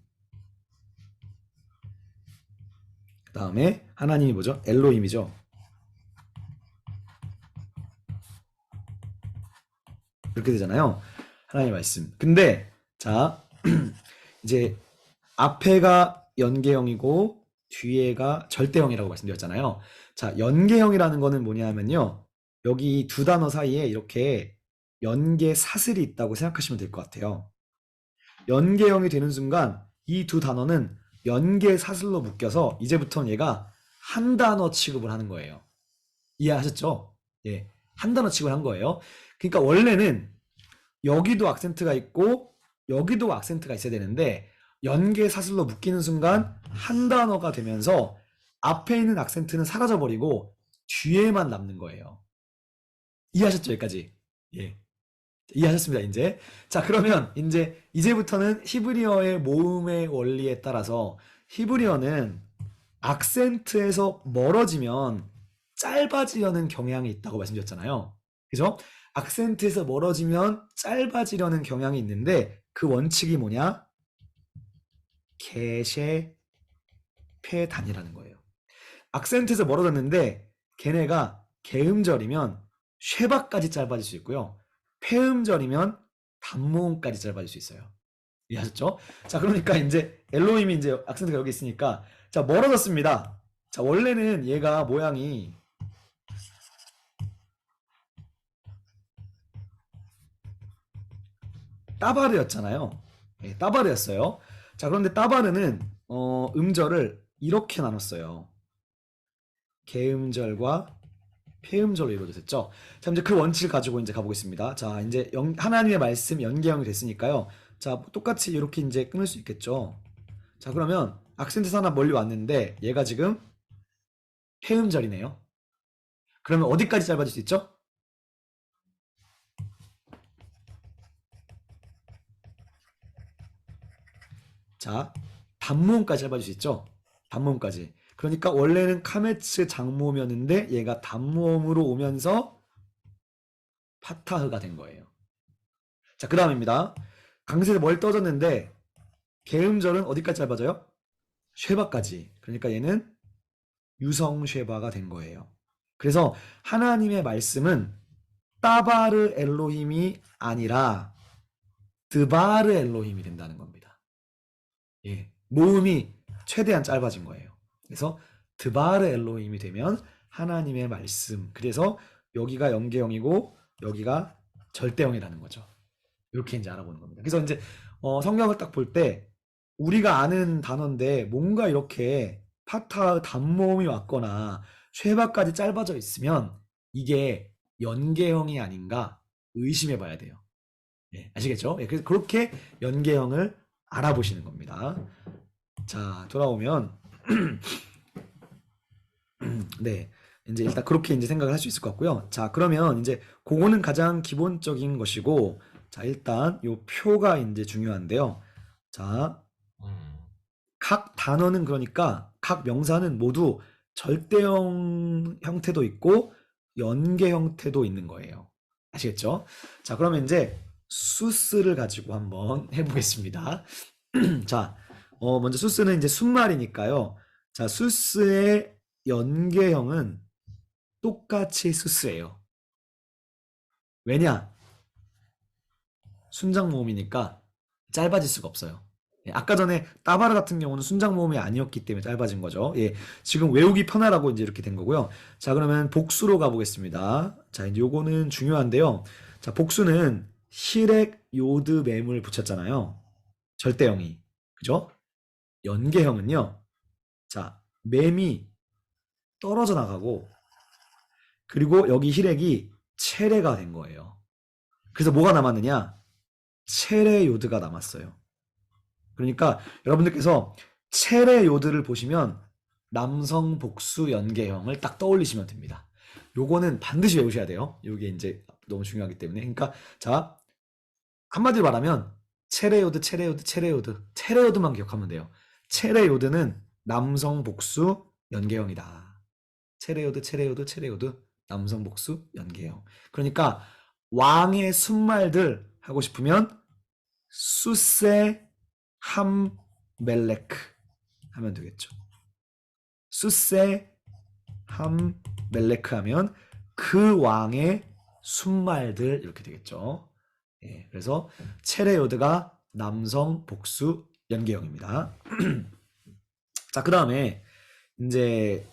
그 다음에 하나님이 뭐죠? 엘로힘이죠. 이렇게 되잖아요. 하나님의 말씀. 근데 자 이제 앞에가 연계형이고 뒤에가 절대형이라고 말씀드렸잖아요. 자, 연계형이라는 거는 뭐냐면요. 여기 두 단어 사이에 이렇게 연계 사슬이 있다고 생각하시면 될 것 같아요. 연계형이 되는 순간 이 두 단어는 연계 사슬로 묶여서 이제부터는 얘가 한 단어 취급을 하는 거예요. 이해하셨죠? 예, 한 단어 취급을 한 거예요. 그러니까 원래는 여기도 악센트가 있고 여기도 악센트가 있어야 되는데 연계 사슬로 묶이는 순간 한 단어가 되면서 앞에 있는 악센트는 사라져버리고 뒤에만 남는 거예요. 이해하셨죠? 여기까지? 예. 이해하셨습니다, 이제. 자, 그러면 이제부터는 히브리어의 모음의 원리에 따라서 히브리어는 악센트에서 멀어지면 짧아지려는 경향이 있다고 말씀드렸잖아요. 그죠? 악센트에서 멀어지면 짧아지려는 경향이 있는데 그 원칙이 뭐냐? 게셰 페단이라는 거예요. 악센트에서 멀어졌는데 걔네가 개음절이면 쉐바까지 짧아질 수 있고요. 폐음절이면 단모음까지 짧아질 수 있어요. 이해하셨죠? 자, 그러니까 이제 엘로힘이 이제 악센트가 여기 있으니까 자, 멀어졌습니다. 자, 원래는 얘가 모양이 따바르였잖아요. 예, 따바르였어요. 자, 그런데 따바르는 음절을 이렇게 나눴어요. 개음절과 폐음절로 이루어졌죠. 자, 이제 그 원칙을 가지고 이제 가보겠습니다. 자, 이제 하나님의 말씀 연계형이 됐으니까요. 자, 똑같이 이렇게 이제 끊을 수 있겠죠. 자, 그러면 악센트 하나 멀리 왔는데 얘가 지금 폐음절이네요. 그러면 어디까지 짧아질 수 있죠? 자, 단모음까지 짧아질 수 있죠? 단모음까지. 그러니까 원래는 카메츠 장모음이었는데 얘가 단모음으로 오면서 파타흐가 된 거예요. 자, 그 다음입니다. 강세에서 멀리 떨어졌는데 개음절은 어디까지 짧아져요? 쉐바까지. 그러니까 얘는 유성 쉐바가 된 거예요. 그래서 하나님의 말씀은 따바르 엘로힘이 아니라 드바르 엘로힘이 된다는 겁니다. 예, 모음이 최대한 짧아진 거예요. 그래서 드바르 엘로힘이 되면 하나님의 말씀. 그래서 여기가 연계형이고 여기가 절대형이라는 거죠. 이렇게 이제 알아보는 겁니다. 그래서 이제 성경을 딱 볼 때 우리가 아는 단어인데 뭔가 이렇게 파타 단모음이 왔거나 쉐바까지 짧아져 있으면 이게 연계형이 아닌가 의심해 봐야 돼요. 예, 아시겠죠? 예, 그래서 그렇게 연계형을 알아보시는 겁니다. 자, 돌아오면 네, 이제 일단 그렇게 이제 생각을 할 수 있을 것 같고요. 자, 그러면 이제 그거는 가장 기본적인 것이고, 자, 일단 요 표가 이제 중요한데요. 자, 각 단어는 그러니까 각 명사는 모두 절대형 형태도 있고 연계 형태도 있는 거예요. 아시겠죠? 자, 그러면 이제 수스를 가지고 한번 해보겠습니다. 자, 먼저 수스는 이제 순말이니까요. 자, 수스의 연계형은 똑같이 수스예요. 왜냐? 순장 모음이니까 짧아질 수가 없어요. 예, 아까 전에 따바르 같은 경우는 순장 모음이 아니었기 때문에 짧아진 거죠. 예, 지금 외우기 편하라고 이제 이렇게 된 거고요. 자, 그러면 복수로 가보겠습니다. 자, 이제 요거는 중요한데요. 자, 복수는 힐액, 요드, 매물 붙였잖아요. 절대형이. 그죠? 연계형은요. 자, 맴이 떨어져 나가고, 그리고 여기 힐액이 체레가 된 거예요. 그래서 뭐가 남았느냐? 체레 요드가 남았어요. 그러니까 여러분들께서 체레 요드를 보시면 남성 복수 연계형을 딱 떠올리시면 됩니다. 요거는 반드시 외우셔야 돼요. 요게 이제 너무 중요하기 때문에. 그러니까 자, 한마디로 말하면 체레 요드, 체레 요드, 체레 요드, 체레 요드만 기억하면 돼요. 체레 요드는 남성 복수 연계형이다. 체레 요드, 체레 요드, 체레 요드, 남성 복수 연계형. 그러니까 왕의 순말들 하고 싶으면 수세 함멜레크 하면 되겠죠. 수세 함멜레크 하면 그 왕의 순말들 이렇게 되겠죠. 예, 그래서 체레요드가 남성 복수 연계형입니다. 자, 그 다음에 이제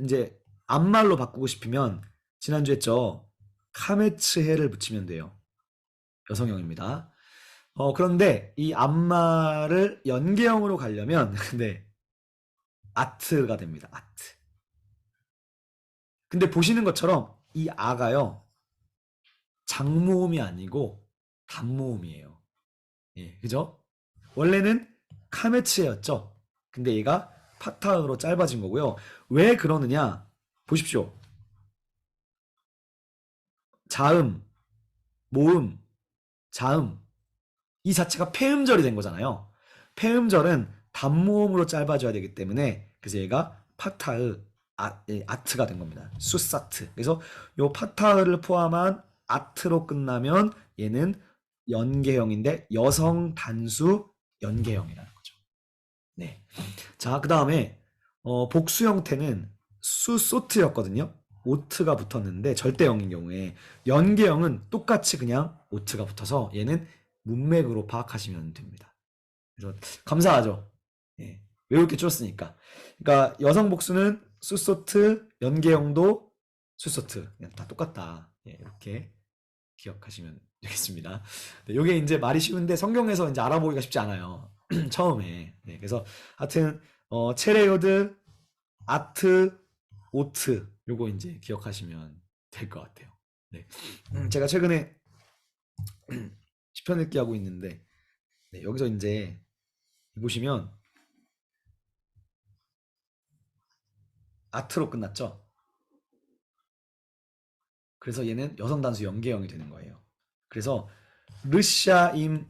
이제 앞말로 바꾸고 싶으면 지난주 했죠. 카메츠헤를 붙이면 돼요. 여성형입니다. 그런데 이 앞말을 연계형으로 가려면 네, 아트가 됩니다. 아트. 근데 보시는 것처럼 이 아가요. 장모음이 아니고 단모음이에요. 예, 그죠? 원래는 카메츠였죠. 근데 얘가 파타으로 짧아진 거고요. 왜 그러느냐? 보십시오. 자음, 모음, 자음 이 자체가 폐음절이 된 거잖아요. 폐음절은 단모음으로 짧아져야 되기 때문에 그래서 얘가 파타으 아트가 된 겁니다. 수사트. 그래서 요 파타으를 포함한 아트로 끝나면 얘는 연계형인데 여성 단수 연계형이라는 거죠. 네. 자, 그 다음에 복수 형태는 수소트였거든요. 오트가 붙었는데 절대형인 경우에 연계형은 똑같이 그냥 오트가 붙어서 얘는 문맥으로 파악하시면 됩니다. 그래서 감사하죠. 예, 외울 게 줄었으니까. 그러니까 여성 복수는 수소트, 연계형도 수소트 그냥 다 똑같다. 예, 이렇게 기억하시면 되겠습니다. 네, 요게 이제 말이 쉬운데 성경에서 이제 알아보기가 쉽지 않아요. 처음에. 네, 그래서 하여튼 체레요드, 아트, 오트 요거 이제 기억하시면 될 것 같아요. 네. 제가 최근에 시편 읽기 하고 있는데 네, 여기서 이제 보시면 아트로 끝났죠. 그래서 얘는 여성 단수 연계형이 되는 거예요. 그래서 르샤임의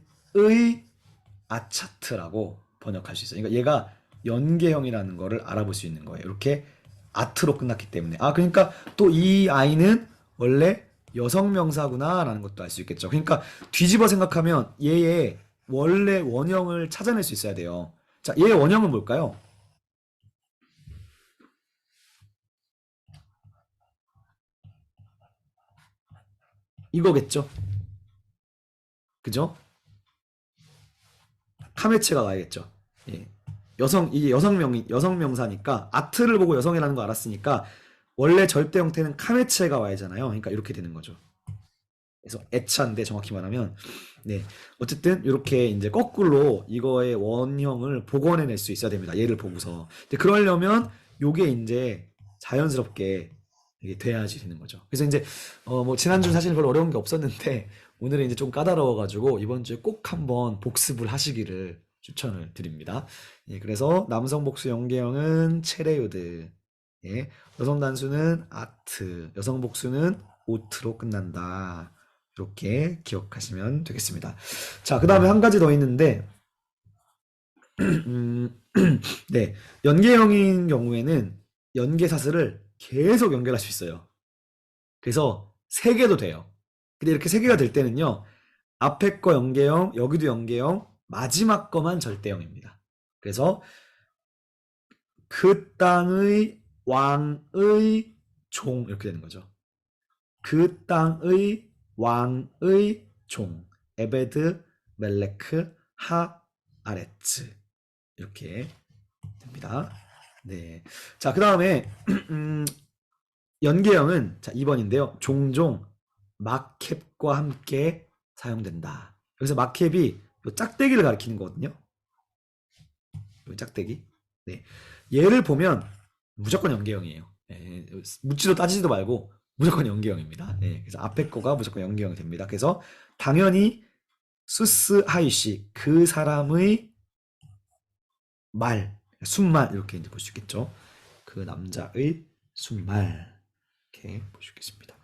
아차트라고 번역할 수 있어요. 그러니까 얘가 연계형이라는 거를 알아볼 수 있는 거예요. 이렇게 아트로 끝났기 때문에. 아, 그러니까 또 이 아이는 원래 여성 명사구나 라는 것도 알 수 있겠죠. 그러니까 뒤집어 생각하면 얘의 원래 원형을 찾아낼 수 있어야 돼요. 자, 얘의 원형은 뭘까요? 이거겠죠. 그죠? 카메체가 와야겠죠. 예. 이게 여성 명사니까 아트를 보고 여성이라는 거 알았으니까 원래 절대 형태는 카메체가 와야잖아요. 그러니까 이렇게 되는 거죠. 그래서 애차인데 정확히 말하면 네, 어쨌든 이렇게 이제 거꾸로 이거의 원형을 복원해낼 수 있어야 됩니다. 얘를 보고서. 근데 그러려면 요게 이제 자연스럽게 이게 돼야지 되는 거죠. 그래서 이제 뭐 지난주는 사실 별로 어려운 게 없었는데 오늘은 이제 좀 까다로워가지고 이번 주에 꼭 한번 복습을 하시기를 추천을 드립니다. 예, 그래서 남성 복수 연계형은 체레요드, 예, 여성 단수는 아트, 여성 복수는 오트로 끝난다. 이렇게 기억하시면 되겠습니다. 자, 그 다음에 한 가지 더 있는데 네, 연계형인 경우에는 연계사슬을 계속 연결할 수 있어요. 그래서 세 개도 돼요. 근데 이렇게 세 개가 될 때는요, 앞에 거 연계형, 여기도 연계형, 마지막 거만 절대형입니다. 그래서 그 땅의 왕의 종 이렇게 되는 거죠. 그 땅의 왕의 종 에베드 멜레크 하 아레츠 이렇게 됩니다. 네. 자, 그다음에 연계형은 자, 2번인데요. 종종 마캡과 함께 사용된다. 여기서 마캡이 요 짝대기를 가리키는 거거든요. 요 짝대기. 네. 얘를 보면 무조건 연계형이에요. 예, 묻지도 따지지도 말고 무조건 연계형입니다. 예, 그래서 앞에 거가 무조건 연계형이 됩니다. 그래서 당연히 수스 하이시 그 사람의 말, 순말 이렇게 이제 볼 수 있겠죠. 그 남자의 순말 이렇게 볼 수 있겠습니다.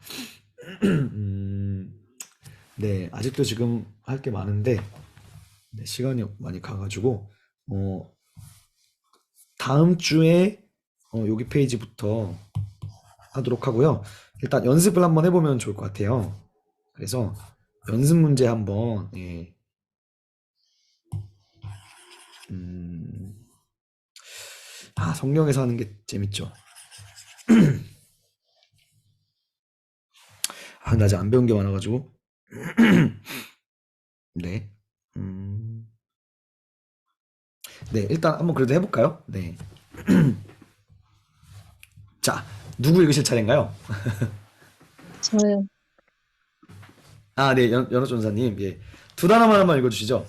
네, 아직도 지금 할 게 많은데 네, 시간이 많이 가가지고 다음 주에 여기 페이지부터 하도록 하고요. 일단 연습을 한번 해보면 좋을 것 같아요. 그래서 연습 문제 한번 예. 성경에서 하는 게 재밌죠. 나 아직 안 배운 게 많아가지고 네. 네, 일단 한번 그래도 해볼까요? 네. 자, 누구 읽으실 차례인가요? 저요. 아, 네, 연어전사님. 예. 두 단어만 한번 읽어주시죠.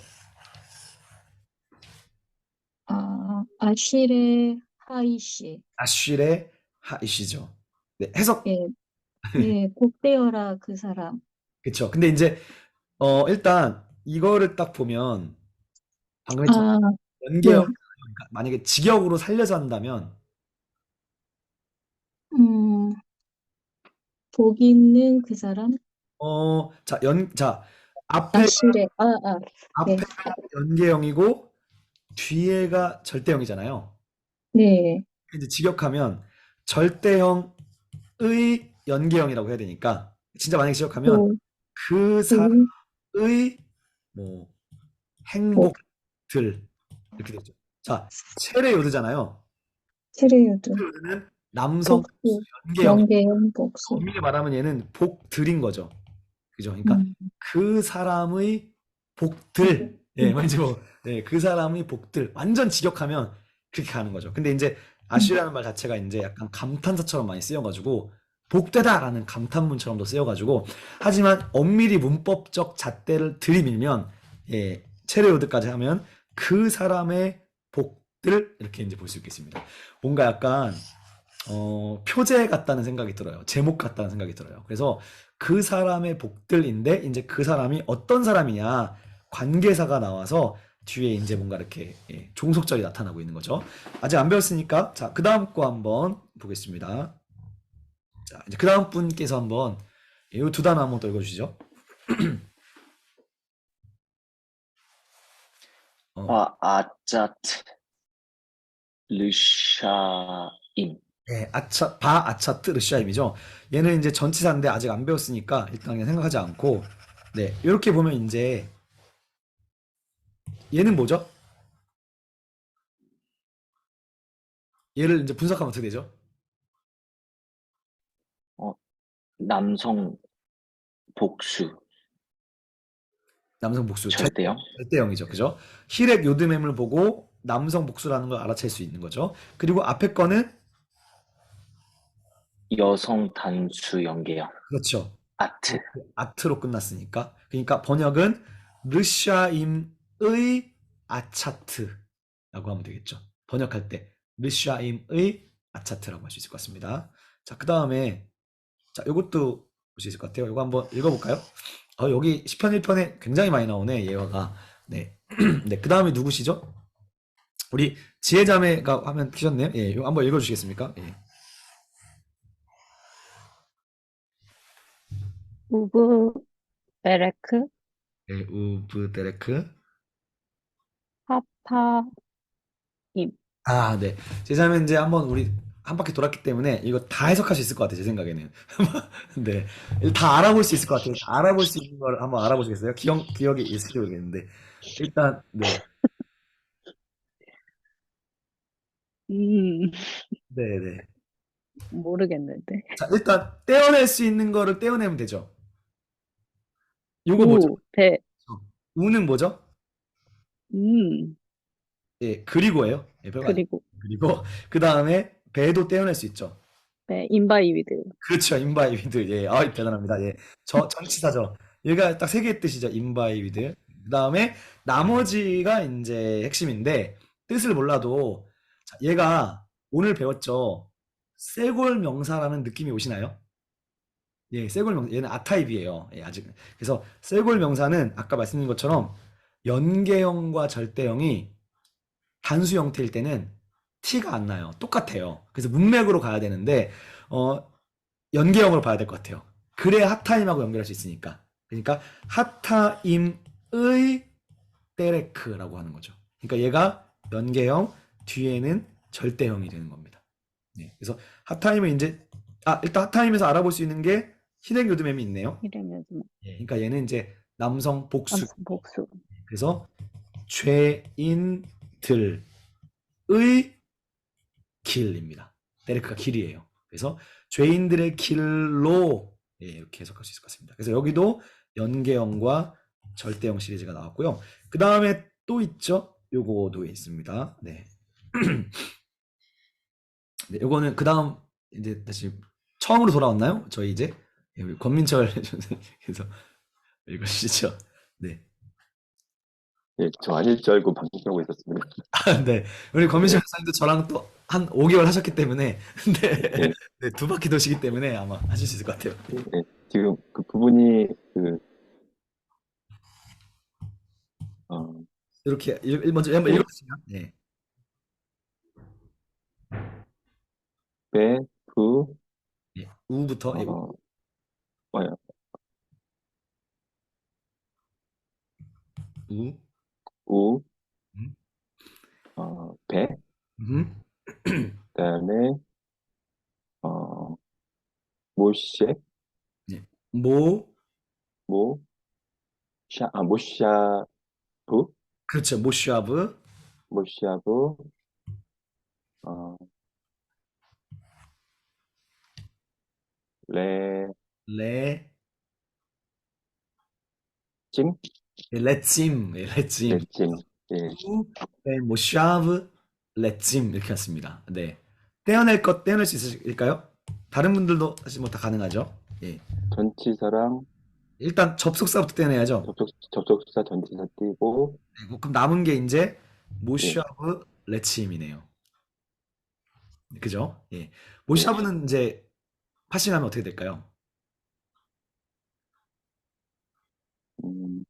아실의 하이시. 아쉬레 하이시죠. 네, 해석. 예, 예, 복되어라 그 사람. 그쵸. 근데 이제, 일단, 이거를 딱 보면, 방금 했죠. 아, 연계형, 네. 그러니까 만약에 직역으로 살려서 한다면, 음, 복 있는 그 사람? 자, 앞에가, 아실의, 네, 앞에가 연계형이고, 뒤에가 절대형이잖아요. 네. 이제 직역하면, 절대형의 연계형이라고 해야 되니까, 진짜 만약에 직역하면, 복, 그 복, 사람의, 뭐, 복, 행복들, 이렇게 되죠. 자, 체레 요드잖아요. 체르유드, 요드는 남성 복수, 연계형. 연계형 복수. 엄밀히 말하면 얘는 복들인 거죠. 그죠? 그러니까 음, 그 사람의 복들, 예, 말지 뭐, 네, 그 사람의 복들, 완전 직역하면 그렇게 가는 거죠. 근데 이제 아쉬라는 말 자체가 이제 약간 감탄사처럼 많이 쓰여가지고 복되다라는 감탄문처럼도 쓰여가지고 하지만 엄밀히 문법적 잣대를 들이밀면 예, 체레오드까지 하면 그 사람의 복들 이렇게 이제 볼 수 있겠습니다. 뭔가 약간 표제 같다는 생각이 들어요. 제목 같다는 생각이 들어요. 그래서 그 사람의 복들인데 이제 그 사람이 어떤 사람이냐 관계사가 나와서 뒤에 이제 뭔가 이렇게 예, 종속절이 나타나고 있는 거죠. 아직 안 배웠으니까 자, 그 다음 거 한번 보겠습니다. 자, 이제 그 다음 분께서 한번 이 두 단어 한번 더 읽어주시죠. 어, 아짜트 르샤임. 네, 아차트 르샤임이죠. 얘는 이제 전치사인데 아직 안 배웠으니까 일단 그냥 생각하지 않고 네, 이렇게 보면 이제 얘는 뭐죠? 얘를 이제 분석하면 어떻게 되죠? 어, 남성 복수 남성 복수 절대요. 절대형이죠. 그죠? 힐액 요드맴을 보고 남성 복수라는 걸 알아챌 수 있는 거죠. 그리고 앞에 거는 여성 단수 연계형. 그렇죠. 아트. 아트로 끝났으니까. 그러니까 번역은 르샤임의 아차트라고 하면 되겠죠. 번역할 때 르샤임의 아차트라고 할 수 있을 것 같습니다. 자, 그다음에 자, 요것도 볼 수 있을 것 같아요. 요거 한번 읽어볼까요? 여기 10편 1편에 굉장히 많이 나오네, 예화가. 네. 네, 그 다음에 누구시죠? 우리 지혜자매가 화면 키셨네요. 예, 이거 한번 읽어주시겠습니까? 예. 우브 베레크 예, 우브데레크, 하파 임. 아, 네. 제자면 이제 한번 우리 한 바퀴 돌았기 때문에 이거 다 해석할 수 있을 것 같아요, 제 생각에는. 네. 다 알아볼 수 있을 것 같아요. 다 알아볼 수 있는 걸 한번 알아보시겠어요? 기억이 있을지 모르겠는데. 일단, 네. 음, 네네. 모르겠는데. 자, 일단 떼어낼 수 있는 거를 떼어내면 되죠. 요거 뭐죠? 우, 배, 우는 뭐죠? 음, 예, 그리고예요. 예, 별거 아니에요. 그리고 그리고 그 다음에 배도 떼어낼 수 있죠. 배, 인바이비드. 그렇죠. 인바이비드. 예, 대단합니다. 예, 전치사죠. 얘가 딱 세 개의 뜻이죠. 인바이비드. 그 다음에 나머지가 이제 핵심인데 뜻을 몰라도 자, 얘가 오늘 배웠죠. 쇄골 명사라는 느낌이 오시나요? 예, 쇄골 명사. 얘는 아타입이에요. 예, 아직. 그래서 쇄골 명사는 아까 말씀드린 것처럼 연계형과 절대형이 단수 형태일 때는 티가 안 나요. 똑같아요. 그래서 문맥으로 가야 되는데 어, 연계형으로 봐야 될 것 같아요. 그래야 핫타임하고 연결할 수 있으니까. 그러니까 핫타임의 때레크라고 하는 거죠. 그러니까 얘가 연계형, 뒤에는 절대형이 되는 겁니다. 네, 그래서 핫타임은 이제 일단 핫타임에서 알아볼 수 있는 게 희생 요드맴이 있네요. 이러면 예, 그러니까 얘는 이제 남성 복수. 남성 복수. 그래서 죄인들의 길입니다. 데레크가 길이에요. 그래서 죄인들의 길로 예, 이렇게 해석할 수 있을 것 같습니다. 그래서 여기도 연계형과 절대형 시리즈가 나왔고요. 그 다음에 또 있죠. 요거도 있습니다. 네. 네, 요거는 그 다음 이제 다시 처음으로 돌아왔나요? 저희 이제 예, 우리 권민철 선생님께서 읽으시죠. 네. 예, 저 아닐 줄 알고 방송하고 있었습니다. 네. 우리 권민철 선생님도 저랑 또 한 5개월 하셨기 때문에 네. 예, 네, 두 바퀴 도시기 때문에 아마 하실 수 있을 것 같아요. 예, 지금 그 부분이 어, 이렇게 먼저 한번 예, 읽어주시면. 네. 배, 부, 예. 우부터 예, 어, 뭐야, 우. 우, 음. 배, 음. 그다음에 어, 모셰, 예. 모. 모, 모샤브, 그렇죠. 모슈아브. 모샤브, 어, 레, 레. 찜, 예, 레찜. 예, 레찜. 레찜, 예, 우. 네, 모슈아브. 레찜 이렇게 왔습니다. 네. 떼어낼 수 있을까요? 다른 분들도 사실 뭐 다 가능하죠. 예. 전치사랑 일단 접속사부터 떼내야죠. 접속사 전치사 띄고, 그럼 남은 게 이제 예, 모슈아브 레침이네요. 그죠? 예. 예, 모슈아브는 이제 파싱하면 어떻게 될까요? 음,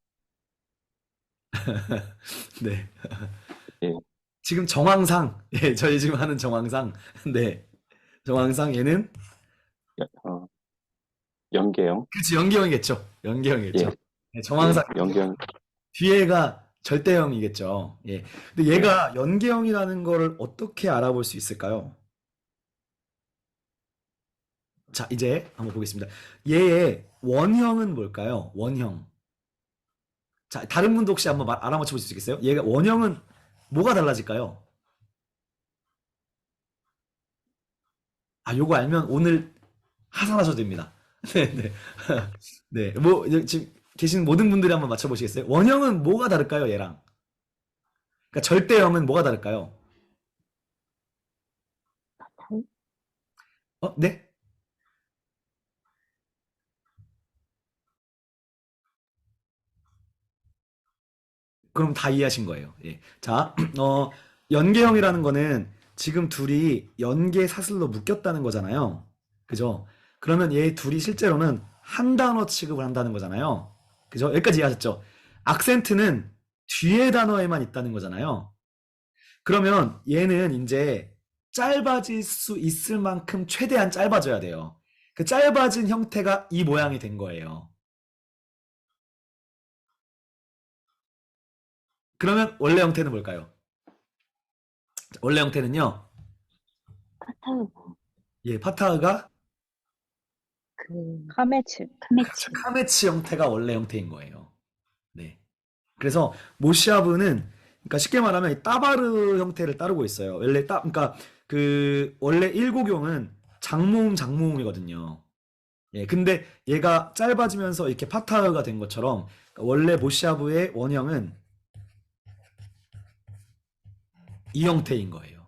네. 예, 지금 정황상, 예, 저희 지금 하는 정황상, 네. 정황상 얘는, 어, 연계형, 그치, 연계형이겠죠. 연계형이겠죠. 예, 네, 예, 정황상, 연계형, 뒤에가 절대형이겠죠. 예. 근데 얘가 연계형이라는 거를 어떻게 알아볼 수 있을까요? 자, 이제 한번 보겠습니다. 얘의 원형은 뭘까요? 원형. 자, 다른 분도 혹시 한번 알아맞혀 보실 수 있겠어요? 얘가 원형은 뭐가 달라질까요? 요거 알면 오늘 하산하셔도 됩니다. 네, 네. 네, 뭐, 지금 계신 모든 분들이 한번 맞춰보시겠어요? 원형은 뭐가 다를까요, 얘랑? 그러니까 절대형은 뭐가 다를까요? 네? 그럼 다 이해하신 거예요. 예. 자, 연계형이라는 거는 지금 둘이 연계 사슬로 묶였다는 거잖아요. 그죠? 그러면 얘 둘이 실제로는 한 단어 취급을 한다는 거잖아요. 그죠? 여기까지 이해하셨죠? 악센트는 뒤에 단어에만 있다는 거잖아요. 그러면 얘는 이제 짧아질 수 있을 만큼 최대한 짧아져야 돼요. 그 짧아진 형태가 이 모양이 된 거예요. 그러면 원래 형태는 뭘까요? 원래 형태는요. 파타우가 예, 파타흐가 그 카메츠. 카메츠. 카메츠 형태가 원래 형태인 거예요. 네. 그래서 모시아브는 그러니까 쉽게 말하면 이 따바르 형태를 따르고 있어요. 그러니까 그 원래 일고경은 장모음이거든요. 예, 근데 얘가 짧아지면서 이렇게 파타흐가 된 것처럼 원래 모시아브의 원형은 이 형태인 거예요.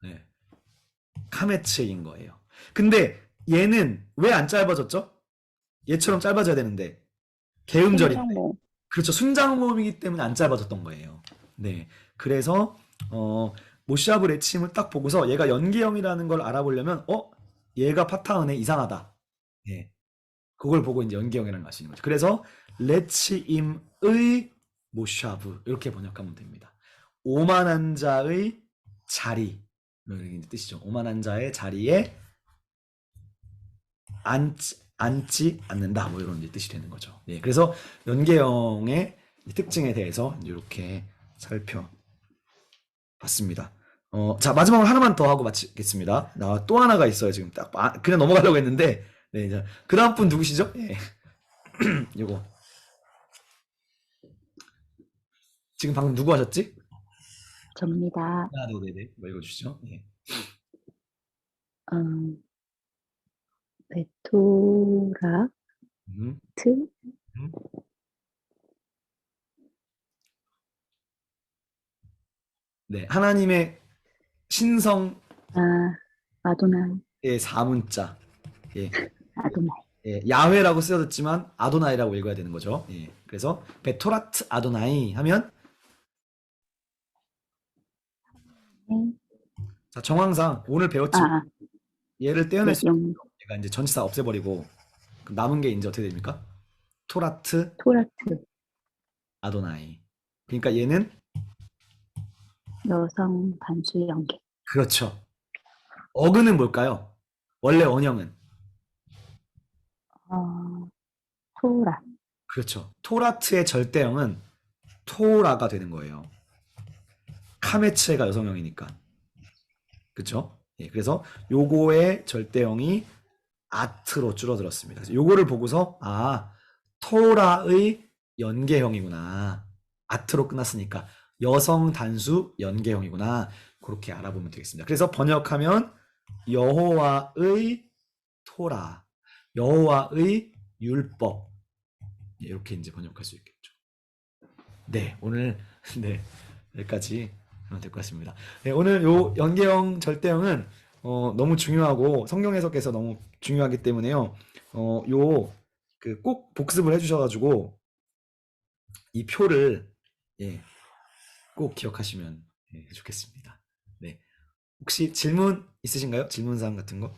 네. 카메츠인 거예요. 근데 얘는 왜 안 짧아졌죠? 얘처럼 짧아져야 되는데 개음절인데 순장모. 그렇죠. 순장모음이기 때문에 안 짧아졌던 거예요. 네. 그래서 모시아브 레침을 딱 보고서 얘가 연기형이라는 걸 알아보려면 얘가 파타흐네 이상하다. 예. 그걸 보고 이제 연기형이라는 걸 알 수 있는 거죠. 그래서 레치임의 모시아브 이렇게 번역하면 됩니다. 오만한 자의 자리 이런 뜻이죠. 오만한 자의 자리에 앉지 않는다. 뭐 이런 뜻이 되는 거죠. 예, 그래서 연계형의 특징에 대해서 이렇게 살펴봤습니다. 자, 마지막으로 하나만 더 하고 마치겠습니다. 또 하나가 있어요. 지금 딱 그냥 넘어가려고 했는데, 네, 이제 그 다음 분 누구시죠? 예. 요거 지금 방금 누구 하셨지? 접니다. 네네. 뭐 읽어주시죠. 예. 베토라트 음, 음. 네, 하나님의 신성의 아도나이 사문자. 예. 아도나이. 예, 야훼라고 쓰여졌지만 아도나이라고 읽어야 되는 거죠. 예, 그래서 베토라트 아도나이 하면 자, 정황상 오늘 배웠지만 얘를 떼어낼 수 있는 얘가 이제 전치사 없애버리고 그럼 남은 게 이제 어떻게 됩니까? 토라트 토라트 아도나이. 그러니까 얘는 여성 단수 연계. 그렇죠. 어근은 뭘까요? 원래 원형은 토라. 그렇죠. 토라트의 절대형은 토라가 되는 거예요. 카메츠가 여성형이니까. 그렇죠? 예, 그래서 요거의 절대형이 아트로 줄어들었습니다. 그래서 요거를 보고서 토라의 연계형이구나. 아트로 끝났으니까 여성 단수 연계형이구나. 그렇게 알아보면 되겠습니다. 그래서 번역하면 여호와의 토라, 여호와의 율법 이렇게 이제 번역할 수 있겠죠. 네, 오늘 네 여기까지 하면 될 것 같습니다. 네, 오늘 요 연계형 절대형은 너무 중요하고 성경 해석에서 너무 중요하기 때문에요. 요 그 꼭 복습을 해주셔가지고 이 표를 꼭 기억하시면 좋겠습니다. 네, 혹시 질문 있으신가요? 질문사항 같은 거?